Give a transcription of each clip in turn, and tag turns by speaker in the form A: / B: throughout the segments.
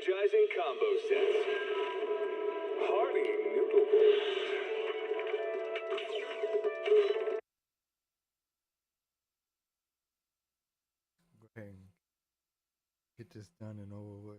A: energizing combo sets. Hearty noodles.
B: Go ahead and get this done and over with.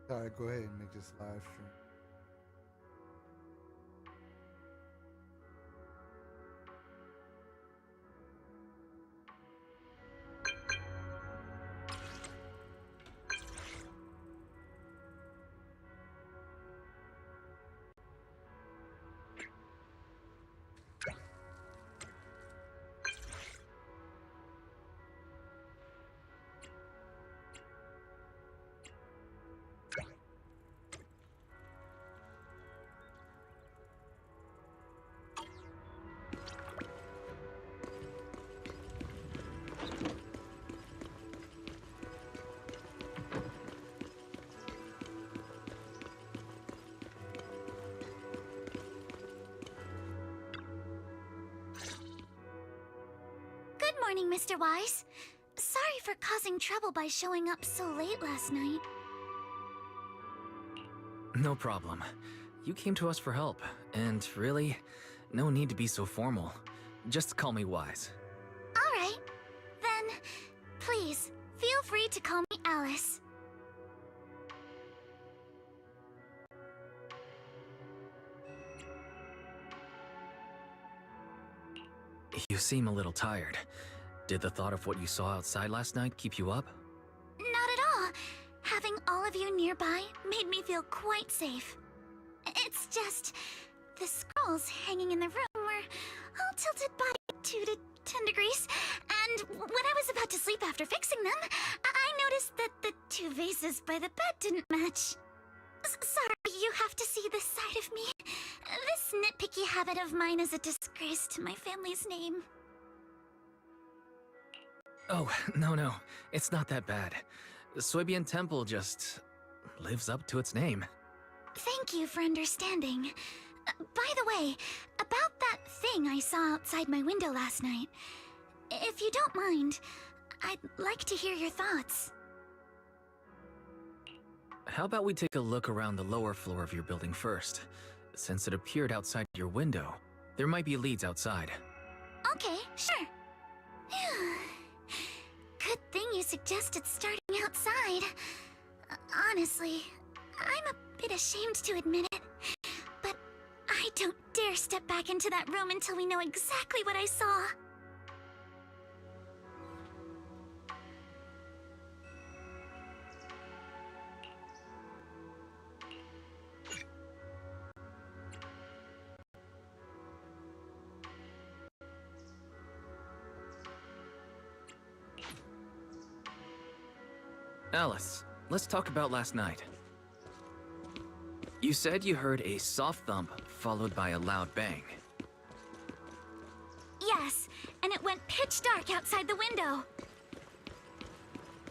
B: Alright, go ahead and make this live stream.
C: Good morning, Mr. Wise. Sorry for causing trouble by showing up so late last night.
D: No problem. You came to us for help, and really, no need to be so formal. Just call me Wise.
C: Alright. Then, please, feel free to call me Alice.
D: You seem a little tired. Did the thought of what you saw outside last night keep you up?
C: Not at all. Having all of you nearby made me feel quite safe. It's just, the scrolls hanging in the room were all tilted by 2 to 10 degrees, and when I was about to sleep after fixing them, I noticed that the 2 vases by the bed didn't match. Sorry, you have to see this side of me. This nitpicky habit of mine is a disgrace to my family's name.
D: Oh, no. It's not that bad. Soybian Temple just lives up to its name.
C: Thank you for understanding. By the way, about that thing I saw outside my window last night, if you don't mind, I'd like to hear your thoughts.
D: How about we take a look around the lower floor of your building first? Since it appeared outside your window, there might be leads outside.
C: Okay, sure. Good thing you suggested starting outside. Honestly, I'm a bit ashamed to admit it, but I don't dare step back into that room until we know exactly what I saw.
D: Alice, let's talk about last night. You said you heard a soft thump followed by a loud bang.
C: Yes, and it went pitch dark outside the window.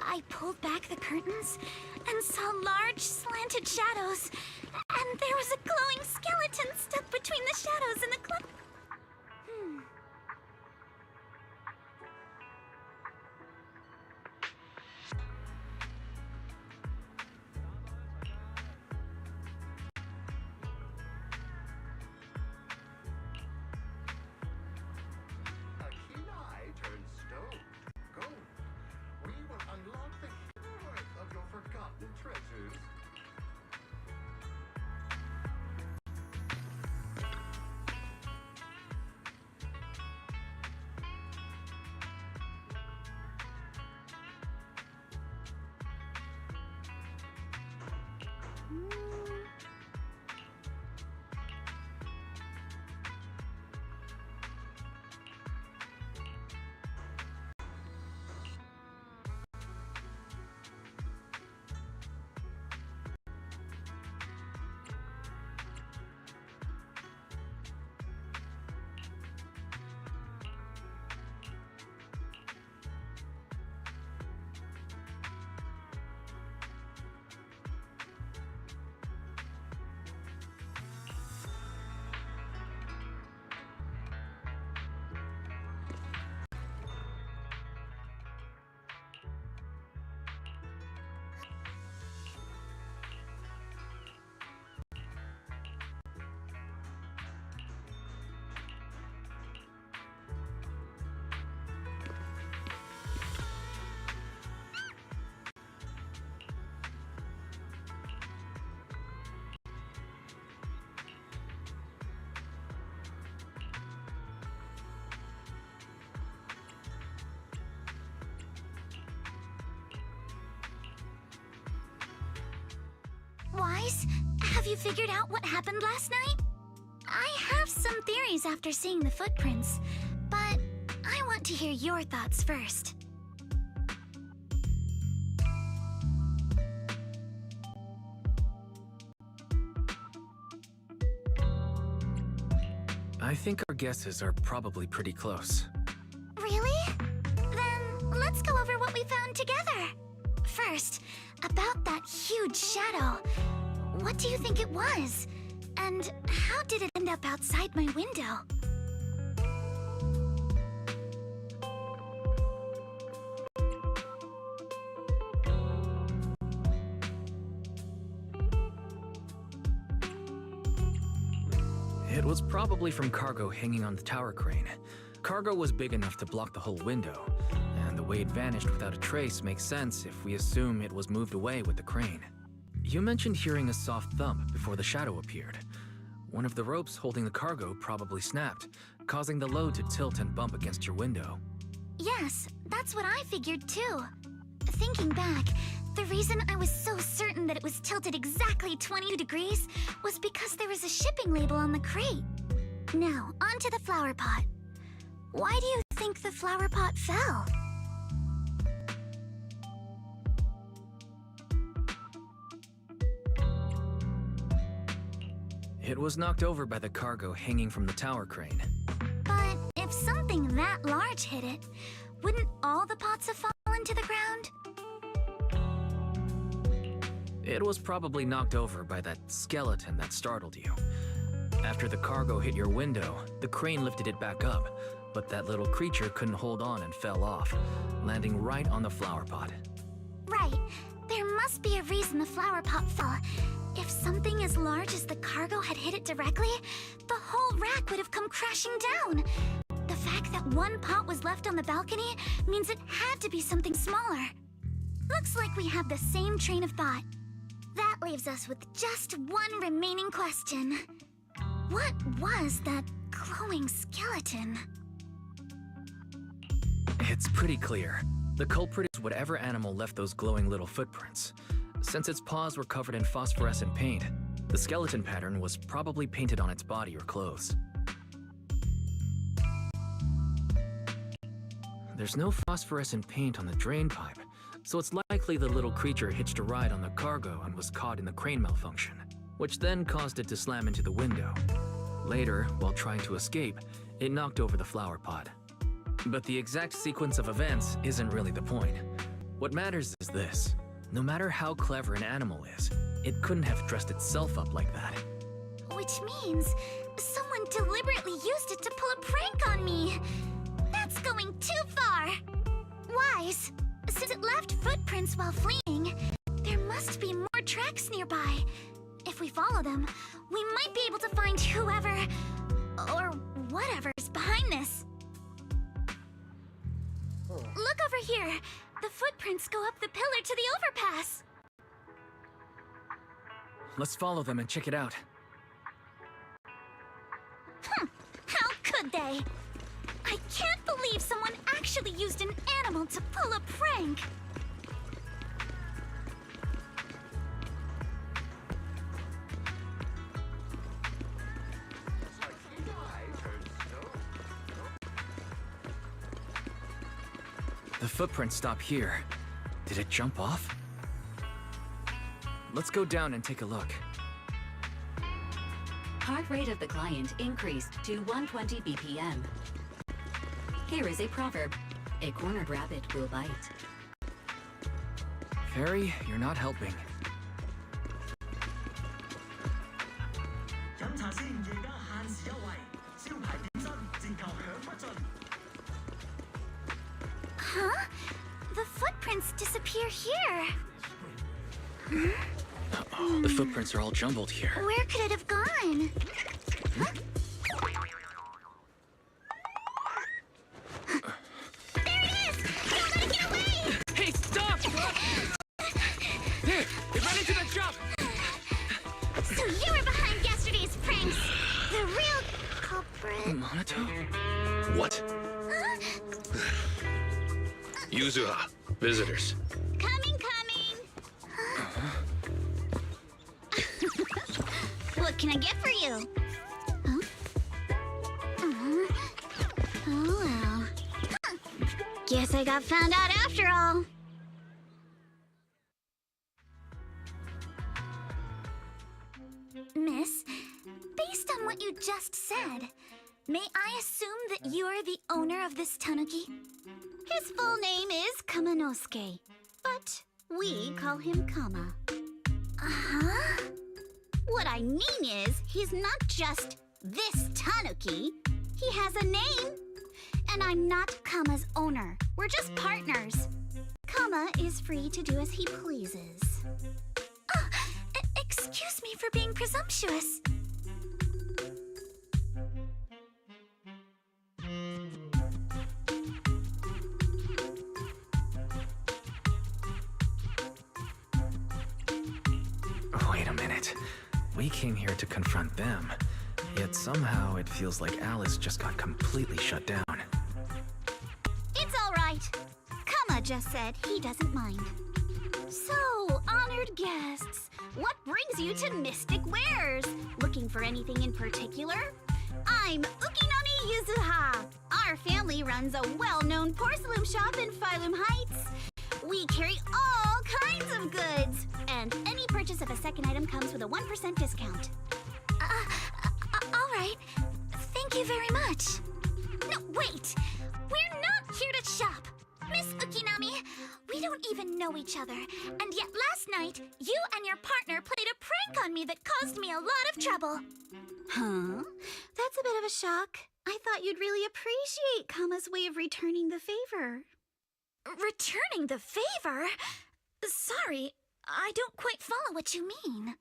C: I pulled back the curtains and saw large slanted shadows, and there was a glowing skeleton stuck between the shadows and the Wise, have you figured out what happened last night? I have some theories after seeing the footprints, but I want to hear your thoughts first.
D: I think our guesses are probably pretty close.
C: Really? Then let's go over what we found together. First, about that huge shadow. What do you think it was? And how did it end up outside my window?
D: It was probably from cargo hanging on the tower crane. Cargo was big enough to block the whole window, and the way it vanished without a trace makes sense if we assume it was moved away with the crane. You mentioned hearing a soft thump before the shadow appeared. One of the ropes holding the cargo probably snapped, causing the load to tilt and bump against your window.
C: Yes, that's what I figured too. Thinking back, the reason I was so certain that it was tilted exactly 20 degrees was because there was a shipping label on the crate. Now, onto the flower pot. Why do you think the flower pot fell?
D: It was knocked over by the cargo hanging from the tower crane.
C: But if something that large hit it, wouldn't all the pots have fallen to the ground?
D: It was probably knocked over by that skeleton that startled you. After the cargo hit your window, the crane lifted it back up, but that little creature couldn't hold on and fell off, landing right on the flower pot.
C: Right. There must be a reason the flower pot fell. If something as large as the cargo had hit it directly, the whole rack would have come crashing down. The fact that one pot was left on the balcony means it had to be something smaller. Looks like we have the same train of thought. That leaves us with just one remaining question. What was that glowing skeleton?
D: It's pretty clear. The culprit is whatever animal left those glowing little footprints. Since its paws were covered in phosphorescent paint, the skeleton pattern was probably painted on its body or clothes. There's no phosphorescent paint on the drain pipe, so it's likely the little creature hitched a ride on the cargo and was caught in the crane malfunction, which then caused it to slam into the window. Later, while trying to escape, it knocked over the flower pot. But the exact sequence of events isn't really the point. What matters is this. No matter how clever an animal is, it couldn't have dressed itself up like that.
C: Which means someone deliberately used it to pull a prank on me. That's going too far. Wise, since it left footprints while fleeing, there must be more tracks nearby. If we follow them, we might be able to find whoever or whatever's behind this. Look over here. The footprints go up the pillar to the overpass.
D: Let's follow them and check it out.
C: How could they? I can't believe someone actually used an animal to pull a prank.
D: The footprints stop here. Did it jump off? Let's go down and take a look.
E: Heart rate of the client increased to 120 BPM. Here is a proverb. A cornered rabbit will bite.
D: Fairy, you're not helping.
C: Huh? The footprints disappear here.
D: Uh-oh, the footprints are all jumbled here.
C: Where could it have gone? Huh? There it is! Don't let it get away!
D: Hey, stop! Here, it ran into the jump!
C: So you were behind yesterday's pranks. The real culprit.
D: Monato?
F: What?
C: Huh?
F: Yuzuha, visitors.
C: Coming. can I get for you? Huh? Oh well. Huh. Guess I got found out after all. Miss, based on what you just said, may I assume that you are the owner of this tanuki? His full name is Kamanosuke, but we call him Kama. Uh-huh. What I mean is, he's not just this tanuki. He has a name. And I'm not Kama's owner. We're just partners. Kama is free to do as he pleases. Excuse me for being presumptuous.
D: Wait a minute. We came here to confront them, yet somehow it feels like Alice just got completely shut down.
C: It's all right. Kama just said he doesn't mind. So, honored guests, what brings you to Mystic Wares? Looking for anything in particular? I'm Ukinami Yuzuha. Our family runs a well-known porcelain shop in Phylum Heights. We carry all kinds of goods, and any purchase of a second item comes with a 1% discount. All right. Thank you very much. No, wait! We're not here to shop! Miss Ukinami, we don't even know each other, and yet last night, you and your partner played a prank on me that caused me a lot of trouble. Huh? That's a bit of a shock. I thought you'd really appreciate Kama's way of returning the favor. Returning the favor? Sorry, I don't quite follow what you mean.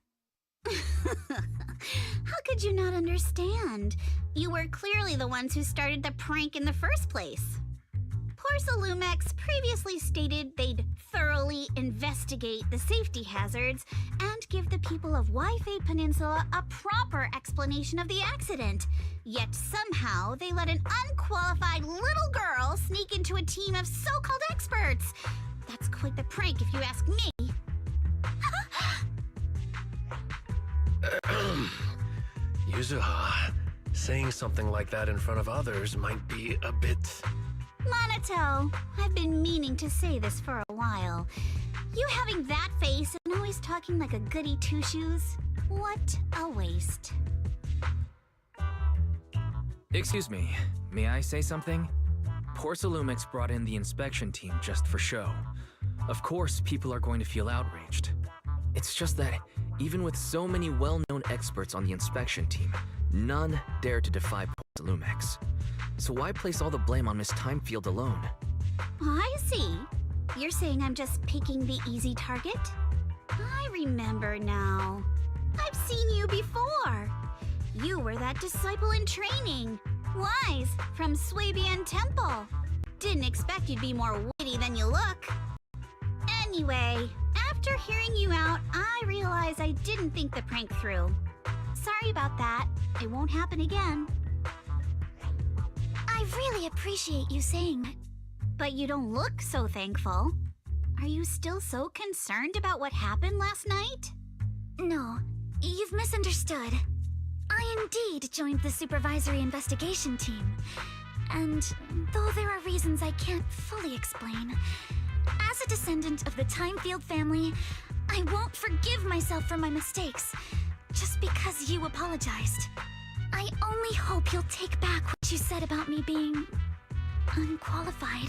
C: How could you not understand? You were clearly the ones who started the prank in the first place. Porcelumex previously stated they'd thoroughly investigate the safety hazards and give the people of Waifei Peninsula a proper explanation of the accident. Yet somehow they let an unqualified little girl sneak into a team of so-called experts. That's quite the prank if you ask me.
F: Yuzuha, saying something like that in front of others might be a bit...
C: Monato, I've been meaning to say this for a while. You having that face and always talking like a goody two-shoes? What a waste.
D: Excuse me, may I say something? Porcelumex brought in the inspection team just for show. Of course, people are going to feel outraged. It's just that, even with so many well-known experts on the inspection team, none dare to defy Porcelumex. So why place all the blame on Miss Timefield alone?
C: I see. You're saying I'm just picking the easy target? I remember now. I've seen you before. You were that disciple in training. Wise, from Swabian Temple. Didn't expect you'd be more witty than you look. Anyway, after hearing you out, I realized I didn't think the prank through. Sorry about that. It won't happen again. I really appreciate you saying that. But you don't look so thankful. Are you still so concerned about what happened last night? No, you've misunderstood. I indeed joined the supervisory investigation team. And though there are reasons I can't fully explain, as a descendant of the Timefield family, I won't forgive myself for my mistakes just because you apologized. I only hope you'll take back what you said about me being unqualified.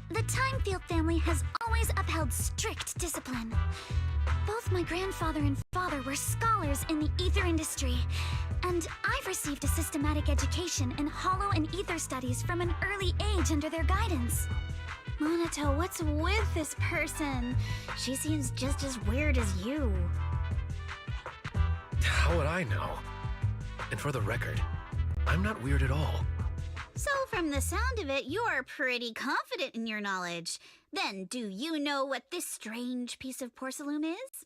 C: The Timefield family has always upheld strict discipline. Both my grandfather and father were scholars in the ether industry, and I've received a systematic education in hollow and ether studies from an early age under their guidance. Monato, what's with this person? She seems just as weird as you.
F: How would I know? And for the record, I'm not weird at all.
C: So from the sound of it, you're pretty confident in your knowledge. Then do you know what this strange piece of porcelain is?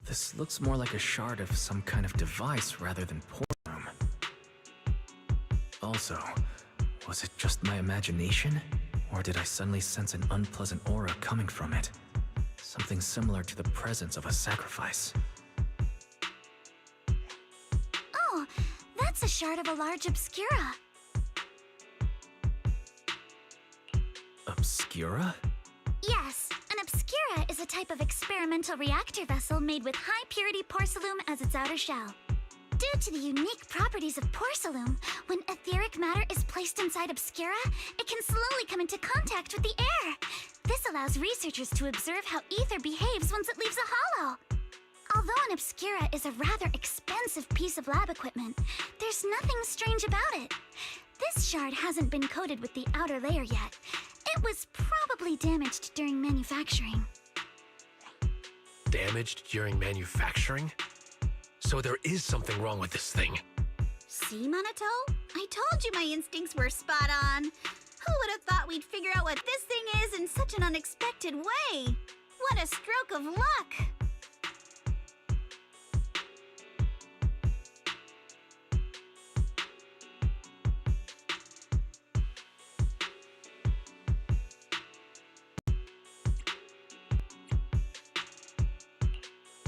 D: This looks more like a shard of some kind of device rather than porcelain. Also, was it just my imagination? Or did I suddenly sense an unpleasant aura coming from it? Something similar to the presence of a sacrifice.
C: Oh, that's a shard of a large obscura.
D: Obscura?
C: Yes, an obscura is a type of experimental reactor vessel made with high-purity porcelain as its outer shell. Due to the unique properties of porcelain, when etheric matter is placed inside obscura, it can slowly come into contact with the air. This allows researchers to observe how ether behaves once it leaves a hollow. Although an obscura is a rather expensive piece of lab equipment, there's nothing strange about it. This shard hasn't been coated with the outer layer yet. It was probably damaged during manufacturing.
F: Damaged during manufacturing? So there is something wrong with this thing.
G: See, Minato? I told you my instincts were spot on. Who would have thought we'd figure out what this thing is in such an unexpected way? What a stroke of luck!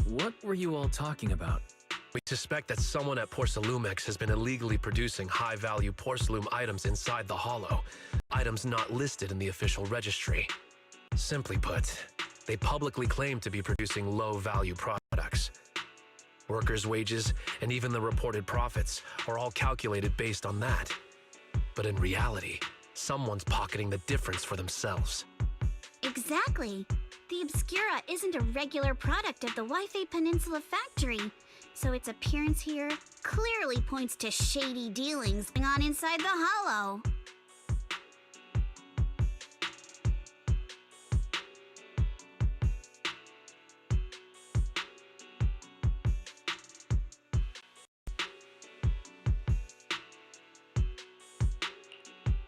D: What were you all talking about?
F: We suspect that someone at Porcelumex has been illegally producing high-value porcelain items inside the hollow, items not listed in the official registry. Simply put, they publicly claim to be producing low-value products. Workers' wages and even the reported profits are all calculated based on that. But in reality, someone's pocketing the difference for themselves.
G: Exactly. The Obscura isn't a regular product of the Waifei Peninsula factory, so its appearance here clearly points to shady dealings going on inside the hollow.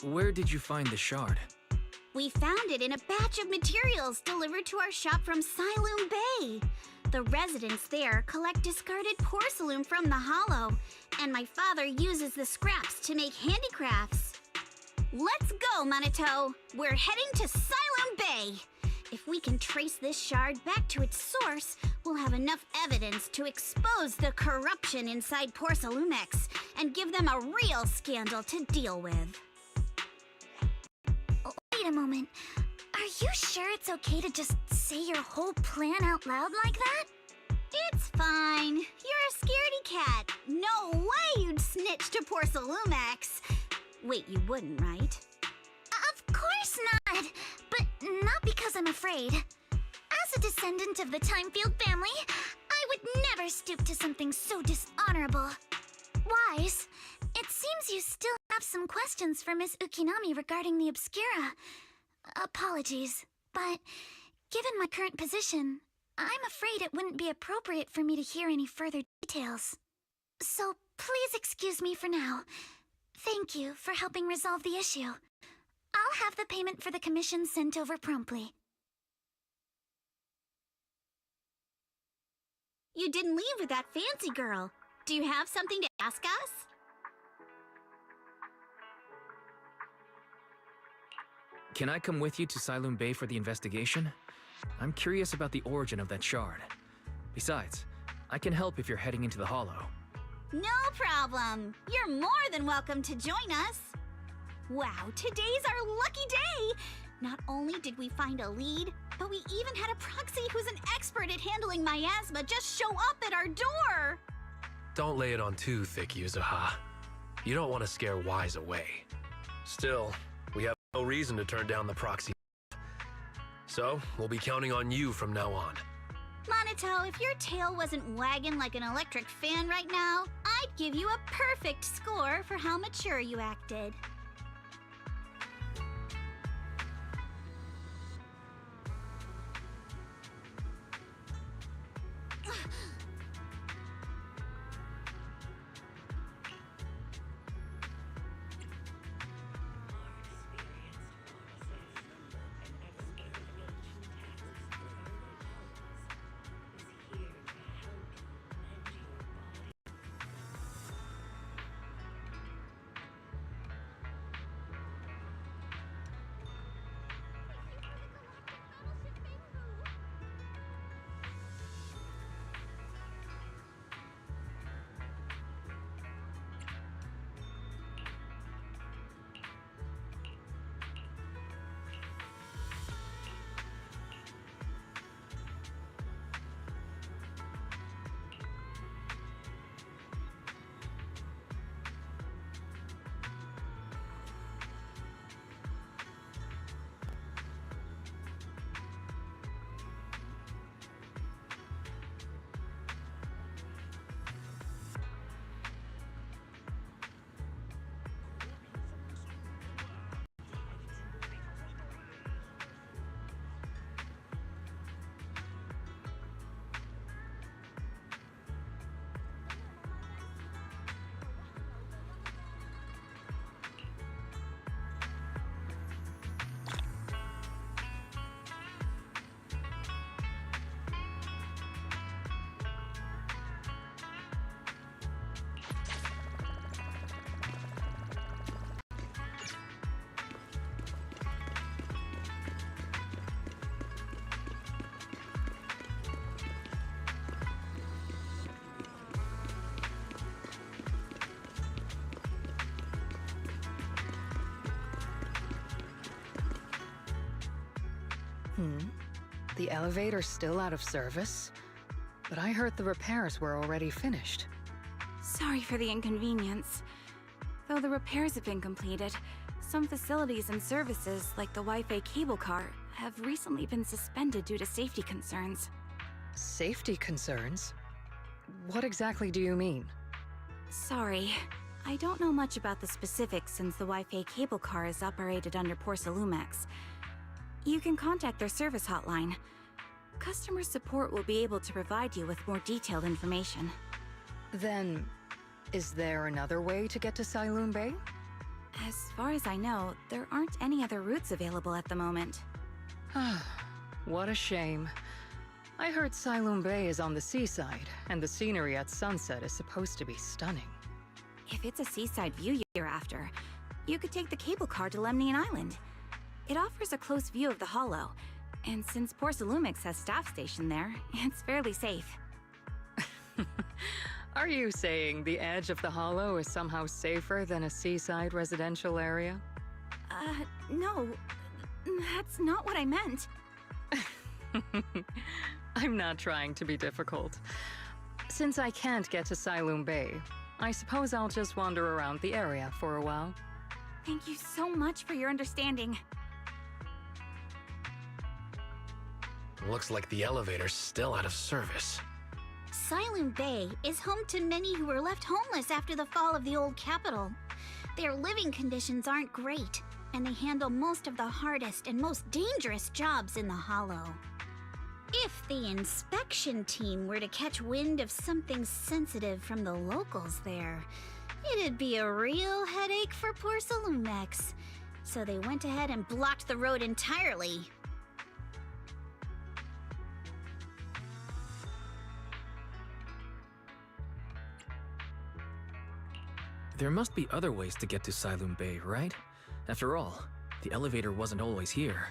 D: Where did you find the shard?
G: We found it in a batch of materials delivered to our shop from Siloon Bay. The residents there collect discarded porcelain from the hollow, and my father uses the scraps to make handicrafts. Let's go, Minato! We're heading to Siloon Bay! If we can trace this shard back to its source, we'll have enough evidence to expose the corruption inside Porcelumex and give them a real scandal to deal with.
C: Wait a moment. Are you sure it's okay to just say your whole plan out loud like that?
G: It's fine. You're a scaredy cat. No way you'd snitch to Porcelumex. Wait, you wouldn't, right?
C: Of course not! But not because I'm afraid. As a descendant of the Timefield family, I would never stoop to something so dishonorable. Wise, it seems you still have some questions for Miss Ukinami regarding the Obscura. Apologies, but given my current position, I'm afraid it wouldn't be appropriate for me to hear any further details. So please excuse me for now. Thank you for helping resolve the issue. I'll have the payment for the commission sent over promptly.
G: You didn't leave with that fancy girl. Do you have something to ask us?
D: Can I come with you to Siloon Bay for the investigation? I'm curious about the origin of that shard. Besides, I can help if you're heading into the hollow.
G: No problem. You're more than welcome to join us. Wow, today's our lucky day. Not only did we find a lead, but we even had a proxy who's an expert at handling miasma just show up at our door.
F: Don't lay it on too thick, Yuzuha. You don't want to scare Wise away. Still, we have no reason to turn down the proxy. So, we'll be counting on you from now on.
G: Minato, if your tail wasn't wagging like an electric fan right now, I'd give you a perfect score for how mature you acted.
H: The elevator's still out of service? But I heard the repairs were already finished.
I: Sorry for the inconvenience. Though the repairs have been completed, some facilities and services, like the Wi-Fi cable car, have recently been suspended due to safety concerns.
H: Safety concerns? What exactly do you mean?
I: Sorry, I don't know much about the specifics since the Wi-Fi cable car is operated under Porcelumex. You can contact their service hotline. Customer support will be able to provide you with more detailed information.
H: Then, is there another way to get to Siloon Bay?
I: As far as I know, there aren't any other routes available at the moment.
H: What a shame. I heard Siloon Bay is on the seaside, and the scenery at sunset is supposed to be stunning.
I: If it's a seaside view you're after, you could take the cable car to Lemnian Island. It offers a close view of the Hollow, and since Porcelumex has staff stationed there, it's fairly safe.
H: Are you saying the edge of the Hollow is somehow safer than a seaside residential area?
I: No. That's not what I meant.
H: I'm not trying to be difficult. Since I can't get to Siloon Bay, I suppose I'll just wander around the area for a while.
I: Thank you so much for your understanding.
F: Looks like the elevator's still out of service.
G: Siloon Bay is home to many who were left homeless after the fall of the old capital. Their living conditions aren't great, and they handle most of the hardest and most dangerous jobs in the Hollow. If the inspection team were to catch wind of something sensitive from the locals there, it'd be a real headache for Porcelumex. So they went ahead and blocked the road entirely.
D: There must be other ways to get to Siloon Bay, right? After all, the elevator wasn't always here.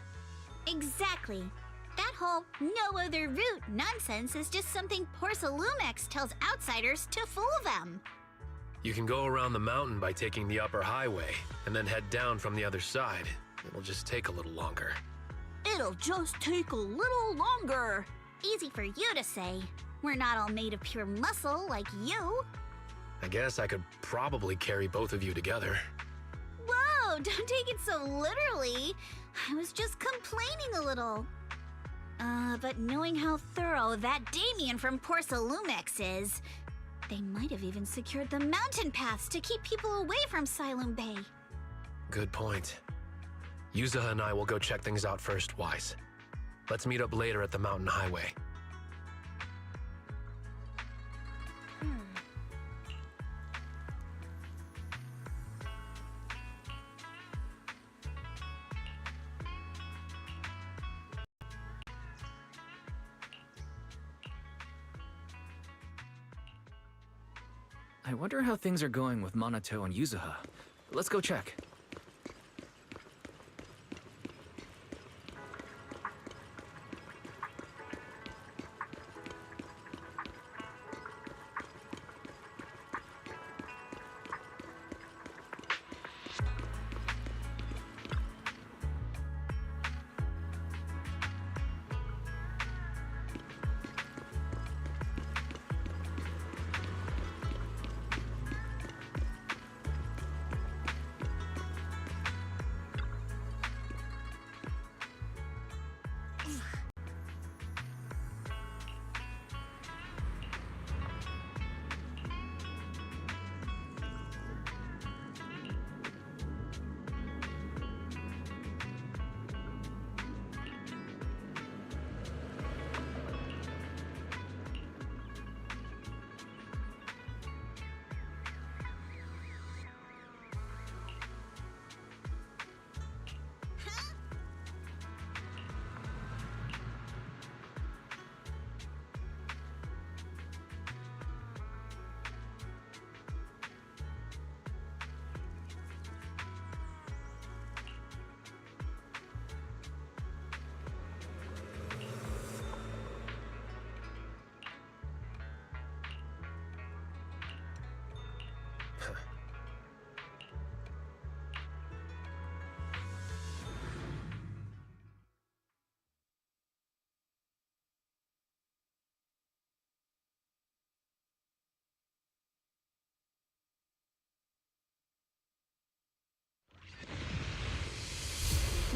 G: Exactly. That whole no other route nonsense is just something Porcelumex tells outsiders to fool them.
F: You can go around the mountain by taking the upper highway, and then head down from the other side. It'll just take a little longer.
G: It'll just take a little longer. Easy for you to say. We're not all made of pure muscle like you.
F: I guess I could probably carry both of you together.
G: Whoa, don't take it so literally. I was just complaining a little. But knowing how thorough that Damien from Porcelumex is, they might have even secured the mountain paths to keep people away from Siloon Bay.
F: Good point. Yuzuha and I will go check things out first, Wise. Let's meet up later at the mountain highway.
D: I wonder how things are going with Minato and Yuzuha. Let's go check.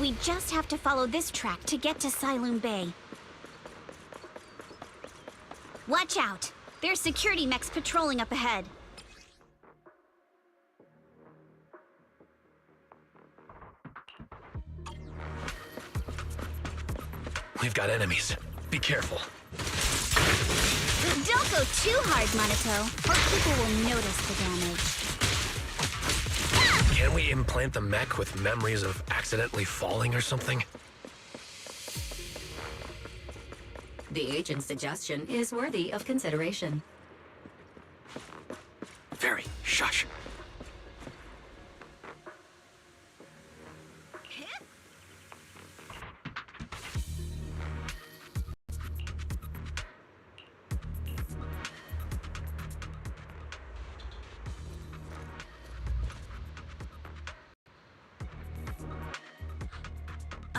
G: We just have to follow this track to get to Siloon Bay. Watch out! There's security mechs patrolling up ahead.
F: We've got enemies. Be careful.
G: Don't go too hard, Monato, or people will notice the damage.
F: Can we implant the mech with memories of accidentally falling or something?
E: The agent's suggestion is worthy of consideration.
D: Very. Shush.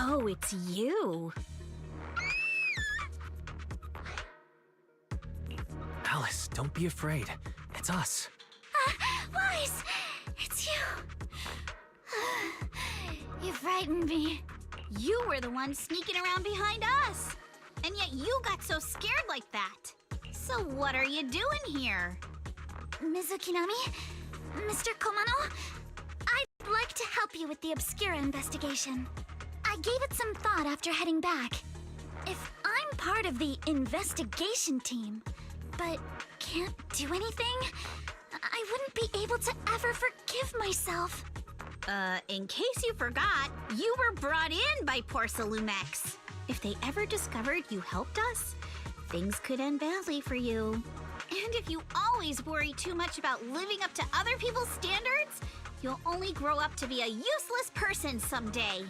G: Oh, it's you.
D: Alice, don't be afraid. It's us.
C: Wise, it's you. You frightened me.
G: You were the one sneaking around behind us. And yet you got so scared like that. So what are you doing here?
C: Ms. Ukinami, Mr. Komano, I'd like to help you with the Obscura investigation. I gave it some thought after heading back. If I'm part of the investigation team, but can't do anything, I wouldn't be able to ever forgive myself.
G: In case you forgot, you were brought in by Porcelumex. If they ever discovered you helped us, things could end badly for you. And if you always worry too much about living up to other people's standards, you'll only grow up to be a useless person someday.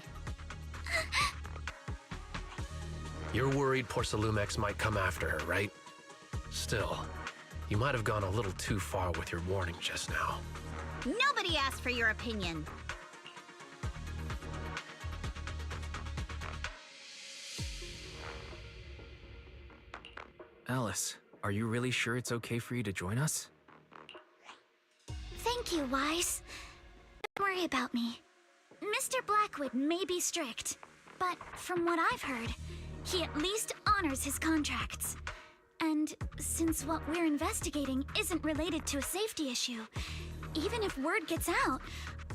F: You're worried Porcelumex might come after her, right? Still, you might have gone a little too far with your warning just now.
G: Nobody asked for your opinion.
D: Alice, are you really sure it's okay for you to join us?
C: Thank you, Wise. Don't worry about me. Mr. Blackwood may be strict, but from what I've heard, he at least honors his contracts. And since what we're investigating isn't related to a safety issue, even if word gets out,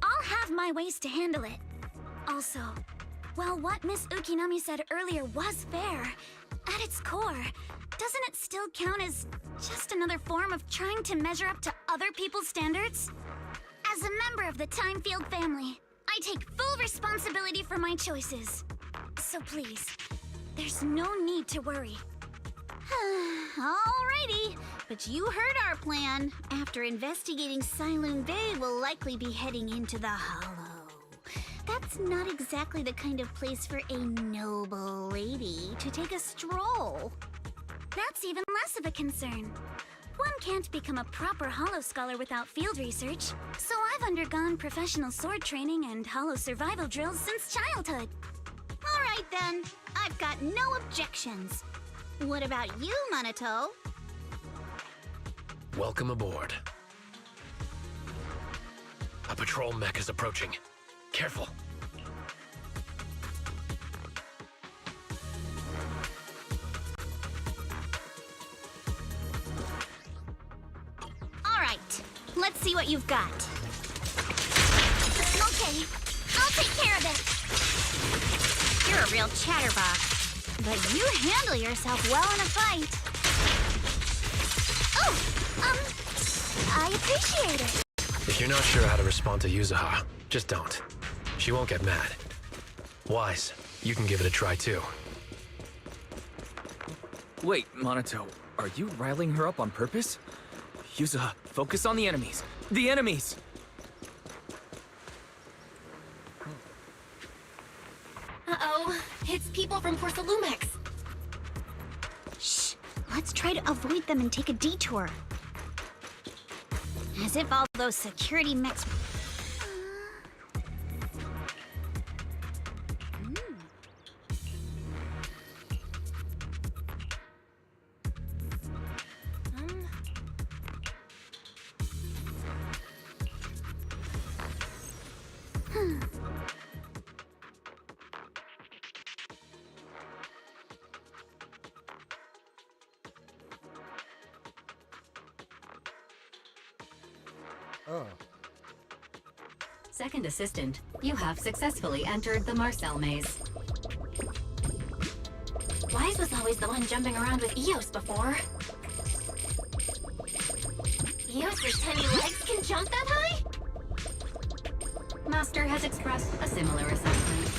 C: I'll have my ways to handle it. Also, while what Miss Ukinami said earlier was fair, at its core, doesn't it still count as just another form of trying to measure up to other people's standards? As a member of the Timefield family, I take full responsibility for my choices. So please, there's no need to worry.
G: Alrighty, but you heard our plan. After investigating Siloon Bay, we'll likely be heading into the Hollow. That's not exactly the kind of place for a noble lady to take a stroll.
C: That's even less of a concern. One can't become a proper Hollow scholar without field research, so I've undergone professional sword training and Hollow survival drills since childhood.
G: Alright then, I've got no objections. What about you, Monato?
F: Welcome aboard. A patrol mech is approaching. Careful.
G: Alright, let's see what you've got.
C: Okay, I'll take care of it.
G: You're a real chatterbox. But you handle yourself well in a fight.
C: Oh, I appreciate it.
F: If you're not sure how to respond to Yuzuha, just don't. She won't get mad. Wise, you can give it a try too.
D: Wait, Monato, are you riling her up on purpose? Yuzuha, focus on the enemies. The enemies!
J: Uh-oh, it's people from Porcelumex.
G: Shh, let's try to avoid them and take a detour. As if all those security mechs...
B: Oh.
E: Second assistant, you have successfully entered the Marcel maze.
J: Wise was always the one jumping around with Eos before. Eos's tiny legs can jump that high?
E: Master has expressed a similar assessment.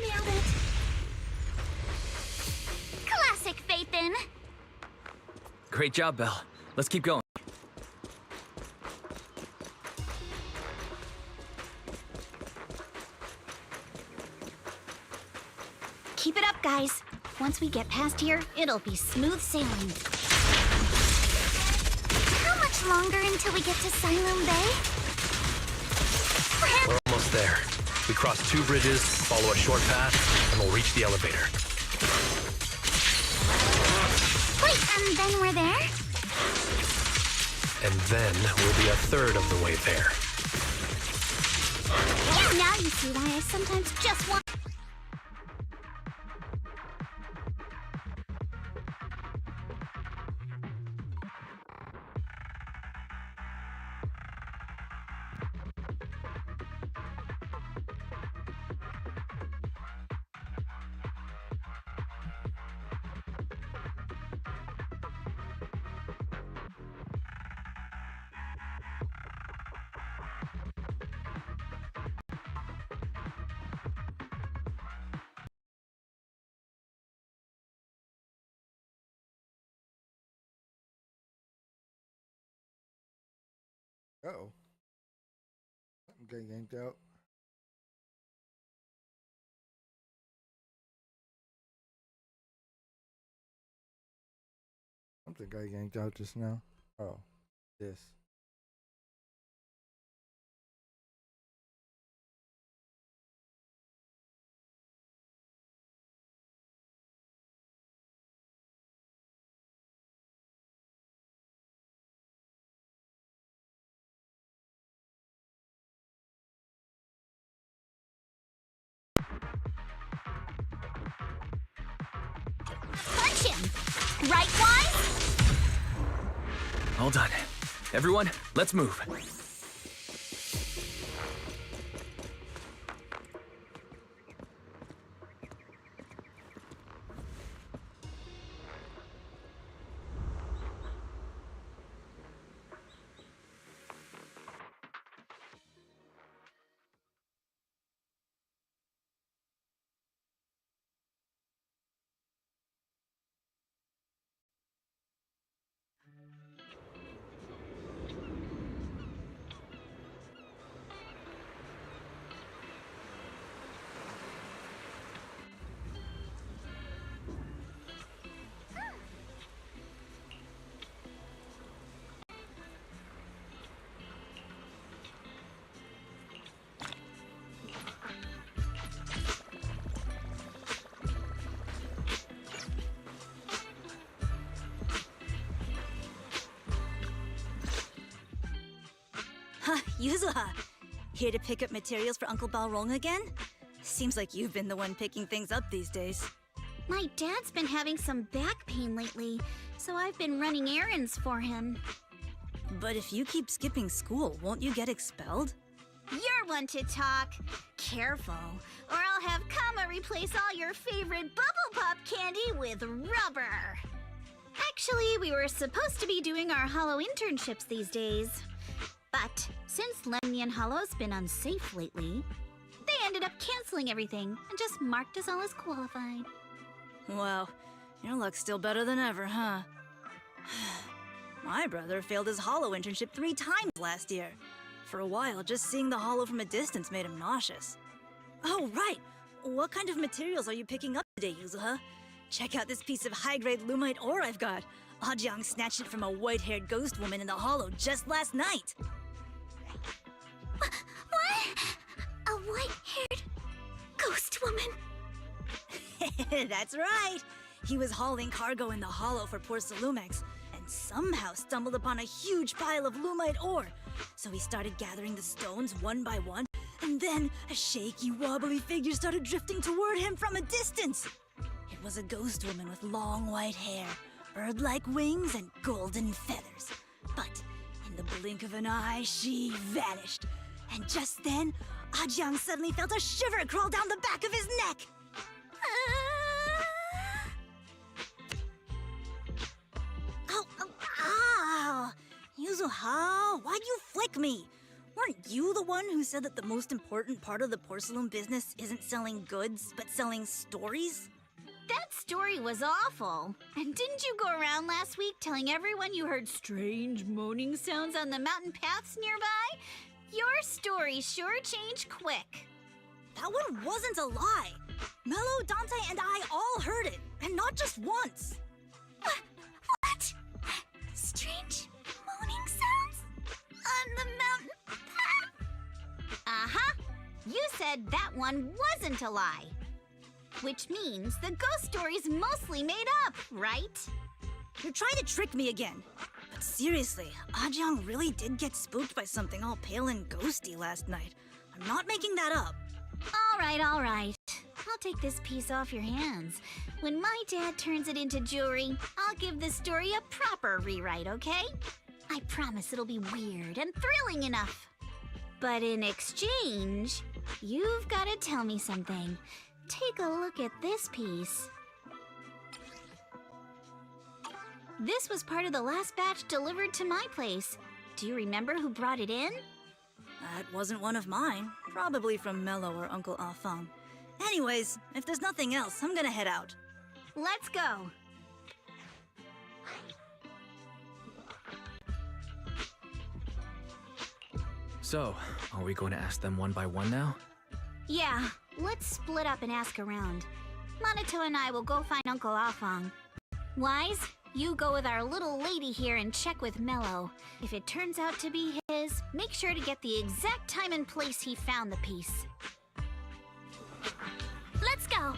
C: Nailed it. Classic Phaethon.
D: Great job, Belle. Let's keep going.
G: Keep it up, guys. Once we get past here, it'll be smooth sailing.
C: How much longer until we get to Siloam Bay?
F: We're almost there. We cross 2 bridges, follow a short path, and we'll reach the elevator.
C: Wait, and then we're there?
F: And then we'll be a third of the way there.
G: Yeah, now you see why I sometimes just want...
B: Uh-oh. Something got yanked out. Something got yanked out just now. Oh, this.
G: Punch him! Right, Wise?
D: All done. Everyone, let's move.
K: Yuzuha, here to pick up materials for Uncle Balrog again? Seems like you've been the one picking things up these days.
G: My dad's been having some back pain lately, so I've been running errands for him.
K: But if you keep skipping school, won't you get expelled?
G: You're one to talk. Careful, or I'll have Kama replace all your favorite Bubble Pop candy with rubber. Actually, we were supposed to be doing our Hollow internships these days. But since Lemnian Hollow's been unsafe lately, they ended up canceling everything and just marked us all as qualified.
K: Wow, your luck's still better than ever, huh? My brother failed his Hollow internship 3 times last year. For a while, just seeing the Hollow from a distance made him nauseous. Oh, right! What kind of materials are you picking up today, Yuzuha? Check out this piece of high-grade lumite ore I've got. Ajang snatched it from a white-haired ghost woman in the Hollow just last night.
C: What? A white-haired ghost woman?
K: That's right! He was hauling cargo in the Hollow for Porcelumex, and somehow stumbled upon a huge pile of lumite ore. So he started gathering the stones one by one, and then a shaky, wobbly figure started drifting toward him from a distance. It was a ghost woman with long white hair, bird-like wings, and golden feathers. But in the blink of an eye, she vanished. And just then, Ajang suddenly felt a shiver crawl down the back of his neck. Ow! Yuzuha, why'd you flick me? Weren't you the one who said that the most important part of the porcelain business isn't selling goods, but selling stories?
G: That story was awful. And didn't you go around last week telling everyone you heard strange moaning sounds on the mountain paths nearby? Your story sure changed quick.
K: That one wasn't a lie. Mello, Dante, and I all heard it, and not just once.
C: What? Strange moaning sounds? On the mountain path?
G: Uh-huh. You said that one wasn't a lie. Which means the ghost story's mostly made up, right?
K: You're trying to trick me again. But seriously, Ajang really did get spooked by something all pale and ghosty last night. I'm not making that up.
G: All right. I'll take this piece off your hands. When my dad turns it into jewelry, I'll give the story a proper rewrite, okay? I promise it'll be weird and thrilling enough. But in exchange, you've got to tell me something. Take a look at this piece. This was part of the last batch delivered to my place. Do you remember who brought it in?
K: That wasn't one of mine. Probably from Mello or Uncle Afang. Anyways, if there's nothing else, I'm gonna head out.
G: Let's go.
D: So, are we going to ask them one by one now?
G: Yeah, let's split up and ask around. Monato and I will go find Uncle Afang. Wise, you go with our little lady here and check with Mello. If it turns out to be his, make sure to get the exact time and place he found the piece.
C: Let's go.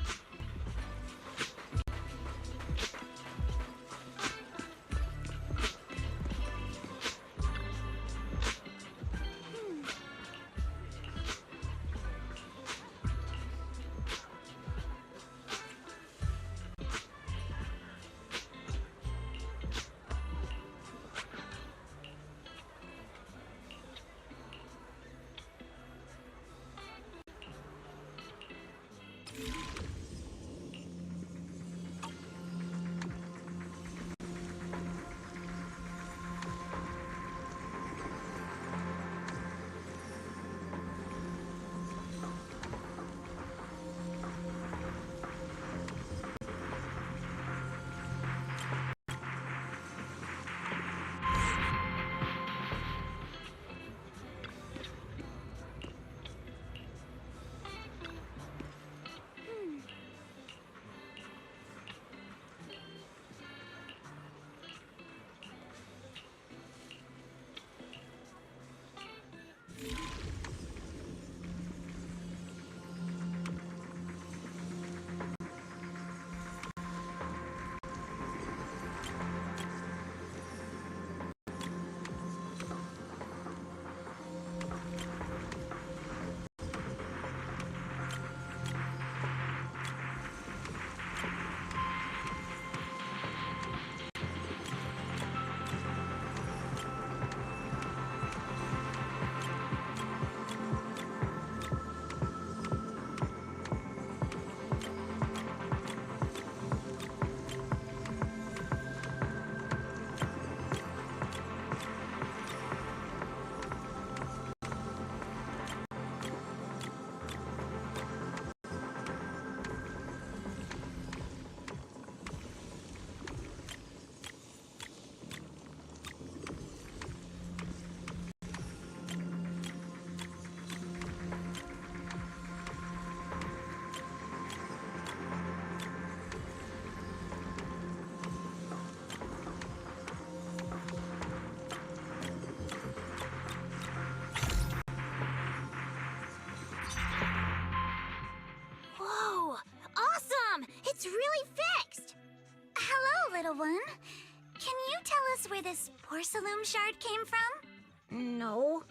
C: where this porcelain shard came from?
J: No.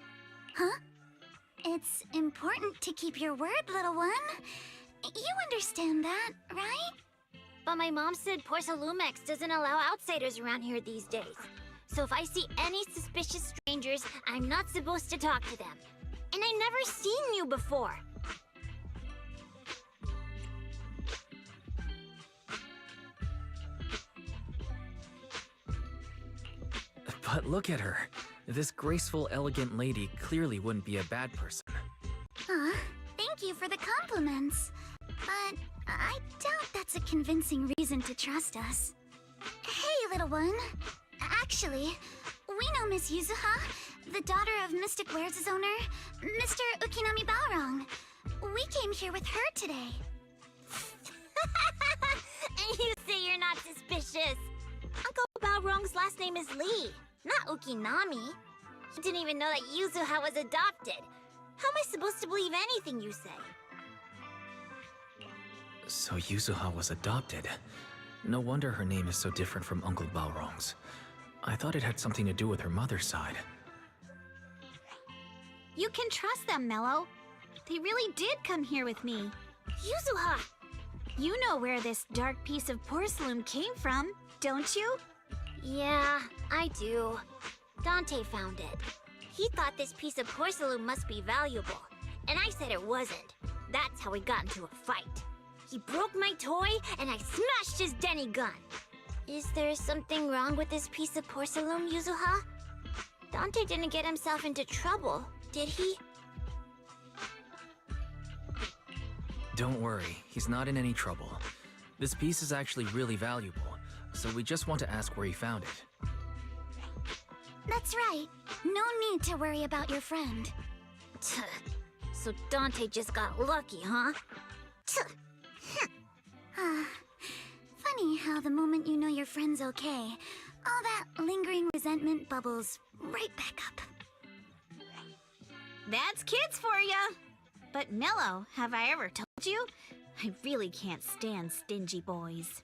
C: Huh? It's important to keep your word, little one. You understand that, right?
J: But my mom said Porcelumex doesn't allow outsiders around here these days. So if I see any suspicious strangers, I'm not supposed to talk to them. And I never seen you before.
D: But look at her. This graceful, elegant lady clearly wouldn't be a bad person.
C: Aw, thank you for the compliments. But I doubt that's a convincing reason to trust us. Hey, little one. Actually, we know Miss Yuzuha, the daughter of Mystic Wares' owner, Mr. Ukinami Balrong. We came here with her today.
J: And you say you're not suspicious. Uncle Balrong's last name is Lee, not Ukinami. He didn't even know that Yuzuha was adopted. How am I supposed to believe anything you say?
D: So Yuzuha was adopted. No wonder her name is so different from Uncle Balrong's. I thought it had something to do with her mother's side.
G: You can trust them, Mello. They really did come here with me.
J: Yuzuha!
G: You know where this dark piece of porcelain came from, don't you?
J: Yeah, I do. Dante found it. He thought this piece of porcelain must be valuable, and I said it wasn't. That's how we got into a fight. He broke my toy, and I smashed his Denny gun. Is there something wrong with this piece of porcelain, Yuzuha? Dante didn't get himself into trouble, did he?
D: Don't worry, he's not in any trouble. This piece is actually really valuable, so we just want to ask where he found it.
C: That's right. No need to worry about your friend.
J: So Dante just got lucky, huh?
C: Funny how the moment you know your friend's okay, all that lingering resentment bubbles right back up.
G: That's kids for ya! But Mello, have I ever told you? I really can't stand stingy boys.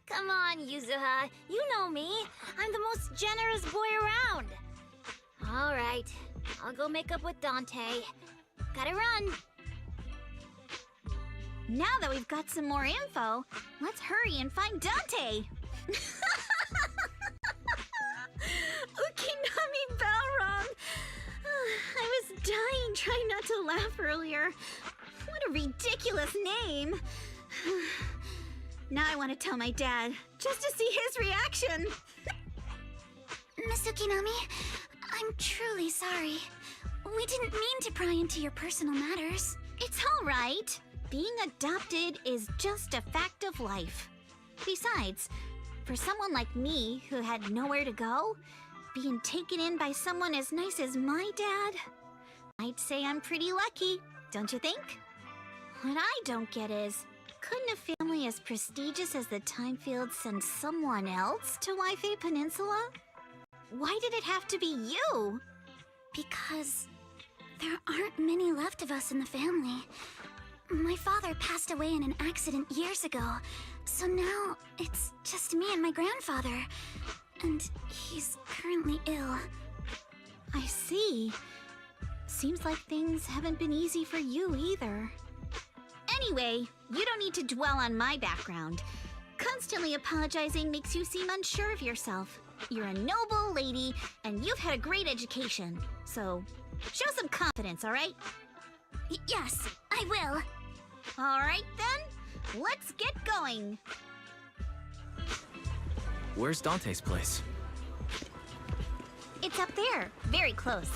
J: Come on, Yuzuha. You know me. I'm the most generous boy around. All right. I'll go make up with Dante. Gotta run.
G: Now that we've got some more info, let's hurry and find Dante! Ukinami Balrong! I was dying trying not to laugh earlier. What a ridiculous name! Now I want to tell my dad, just to see his reaction!
C: Miss Ukinami, I'm truly sorry. We didn't mean to pry into your personal matters.
G: It's all right. Being adopted is just a fact of life. Besides, for someone like me who had nowhere to go, being taken in by someone as nice as my dad, I'd say I'm pretty lucky, don't you think? What I don't get is, couldn't a family as prestigious as the Timefield send someone else to Waifei Peninsula? Why did it have to be you?
C: Because there aren't many left of us in the family. My father passed away in an accident years ago, so now it's just me and my grandfather. And he's currently ill.
G: I see. Seems like things haven't been easy for you either. Anyway, you don't need to dwell on my background. Constantly apologizing makes you seem unsure of yourself. You're a noble lady, and you've had a great education. So, show some confidence, alright?
C: Yes, I will.
G: Alright then, let's get going.
D: Where's Dante's place?
G: It's up there, very close.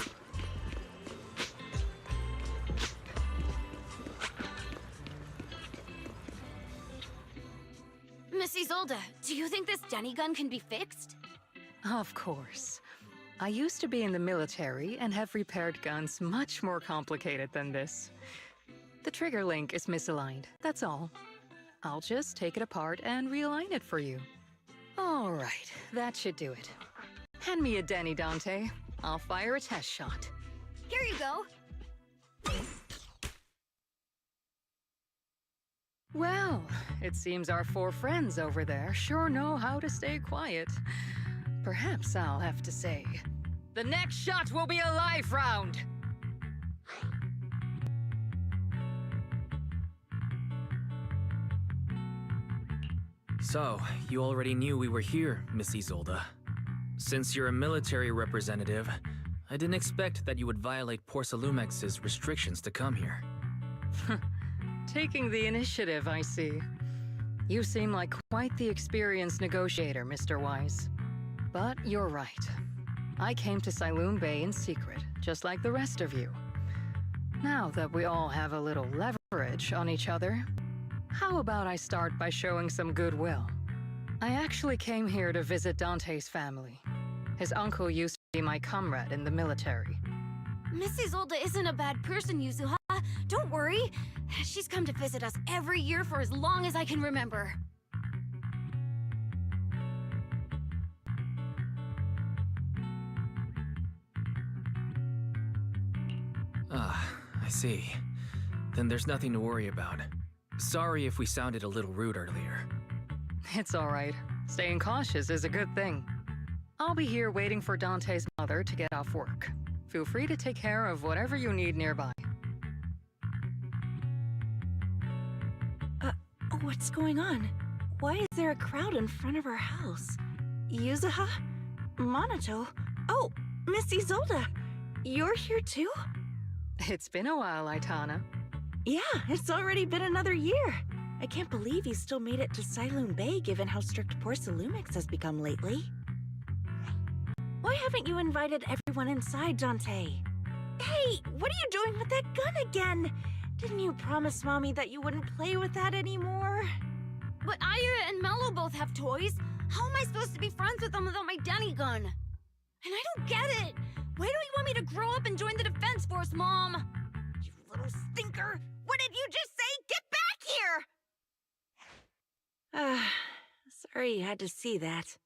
L: Miss Isolde, do you think this Denny gun can be fixed?
H: Of course. I used to be in the military and have repaired guns much more complicated than this. The trigger link is misaligned, that's all. I'll just take it apart and realign it for you. All right, that should do it. Hand me a Denny, Dante. I'll fire a test shot.
L: Here you go.
H: Well, It seems our four friends over there sure know how to stay quiet. Perhaps I'll have to say, the next shot will be a life round!
D: So, you already knew we were here, Miss Isolde. Since you're a military representative, I didn't expect that you would violate Porcelumex's restrictions to come here.
H: Taking the initiative, I see. You seem like quite the experienced negotiator, Mr. Wise. But you're right. I came to Siloon Bay in secret, just like the rest of you. Now that we all have a little leverage on each other, how about I start by showing some goodwill? I actually came here to visit Dante's family. His uncle used to be my comrade in the military.
L: Miss Isolde isn't a bad person, Yuzuha. Don't worry. She's come to visit us every year for as long as I can remember.
D: Ah, I see. Then there's nothing to worry about. Sorry if we sounded a little rude earlier.
H: It's all right. Staying cautious is a good thing. I'll be here waiting for Dante's mother to get off work. Feel free to take care of whatever you need nearby.
K: What's going on? Why is there a crowd in front of our house? Yuzuha? Monato? Oh, Miss Isolde! You're here too?
H: It's been a while, Aitana.
K: Yeah, it's already been another year. I can't believe you still made it to Siloon Bay given how strict Porcelumix has become lately. Why haven't you invited everyone inside, Dante? Hey, what are you doing with that gun again? Didn't you promise Mommy that you wouldn't play with that anymore?
L: But Aya and Mello both have toys. How am I supposed to be friends with them without my Denny gun? And I don't get it. Why don't you want me to grow up and join the Defense Force, Mom?
K: You little stinker! What did you just say? Get back here! Sorry you had to see that.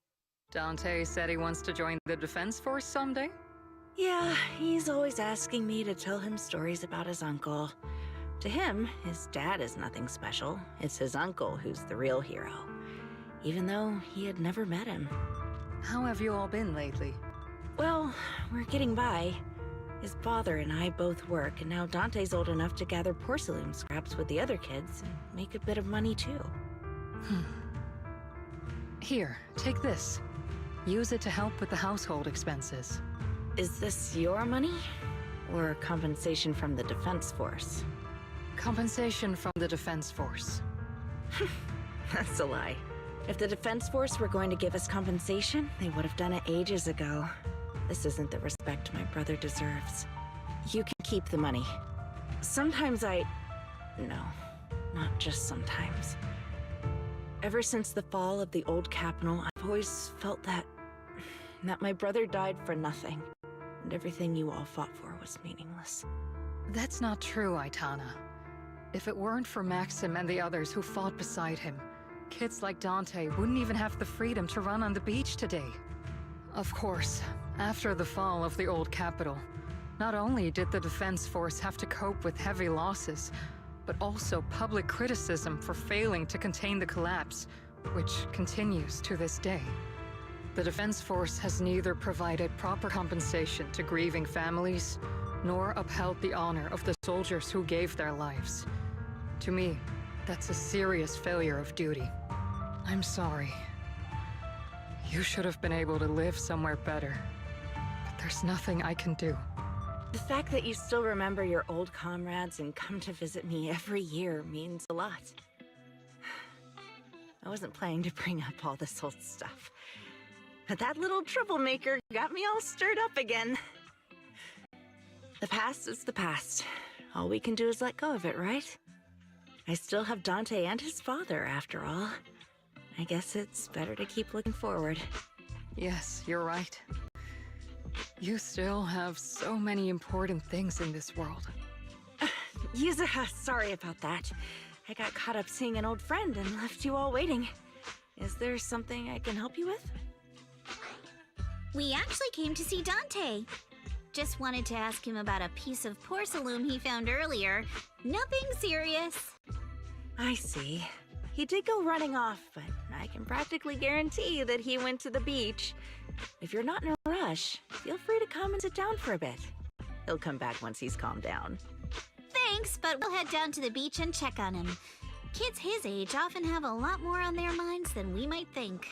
H: Dante said he wants to join the Defense Force someday?
K: Yeah, he's always asking me to tell him stories about his uncle. To him, his dad is nothing special. It's his uncle who's the real hero. Even though he had never met him.
H: How have you all been lately?
K: Well, we're getting by. His father and I both work, and now Dante's old enough to gather porcelain scraps with the other kids and make a bit of money too.
H: Here, take this. Use it to help with the household expenses.
K: Is this your money? Or compensation from the Defense Force?
H: Compensation from the Defense Force.
K: That's a lie. If the Defense Force were going to give us compensation, they would have done it ages ago. This isn't the respect my brother deserves. You can keep the money. Sometimes No, not just sometimes. Ever since the fall of the old capital, I've always felt that my brother died for nothing. And everything you all fought for was meaningless.
H: That's not true, Aitana. If it weren't for Maxim and the others who fought beside him, kids like Dante wouldn't even have the freedom to run on the beach today. Of course, after the fall of the old capital, not only did the Defense Force have to cope with heavy losses, but also public criticism for failing to contain the collapse, which continues to this day. The Defense Force has neither provided proper compensation to grieving families, nor upheld the honor of the soldiers who gave their lives. To me, that's a serious failure of duty. I'm sorry. You should have been able to live somewhere better. But there's nothing I can do.
K: The fact that you still remember your old comrades and come to visit me every year means a lot. I wasn't planning to bring up all this old stuff. But that little troublemaker got me all stirred up again. The past is the past. All we can do is let go of it, right? I still have Dante and his father, after all. I guess it's better to keep looking forward.
H: Yes, you're right. You still have so many important things in this world.
K: Yuzuha, sorry about that. I got caught up seeing an old friend and left you all waiting. Is there something I can help you with?
C: We actually came to see Dante. Just wanted to ask him about a piece of porcelain he found earlier. Nothing serious.
K: I see.
M: He did go running off, but I can practically guarantee that he went to the beach. If you're not in a rush, feel free to come and sit down for a bit. He'll come back once he's calmed down.
G: Thanks, but we'll head down to the beach and check on him. Kids his age often have a lot more on their minds than we might think.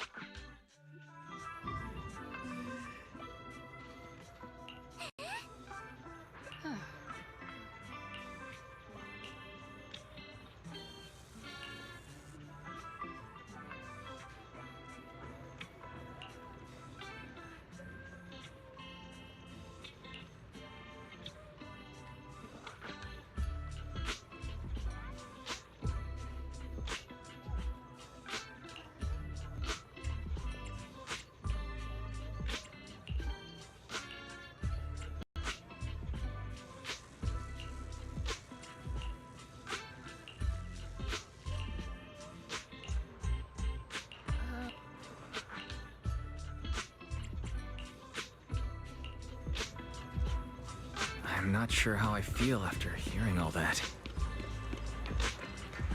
D: I'm not sure how I feel after hearing all that.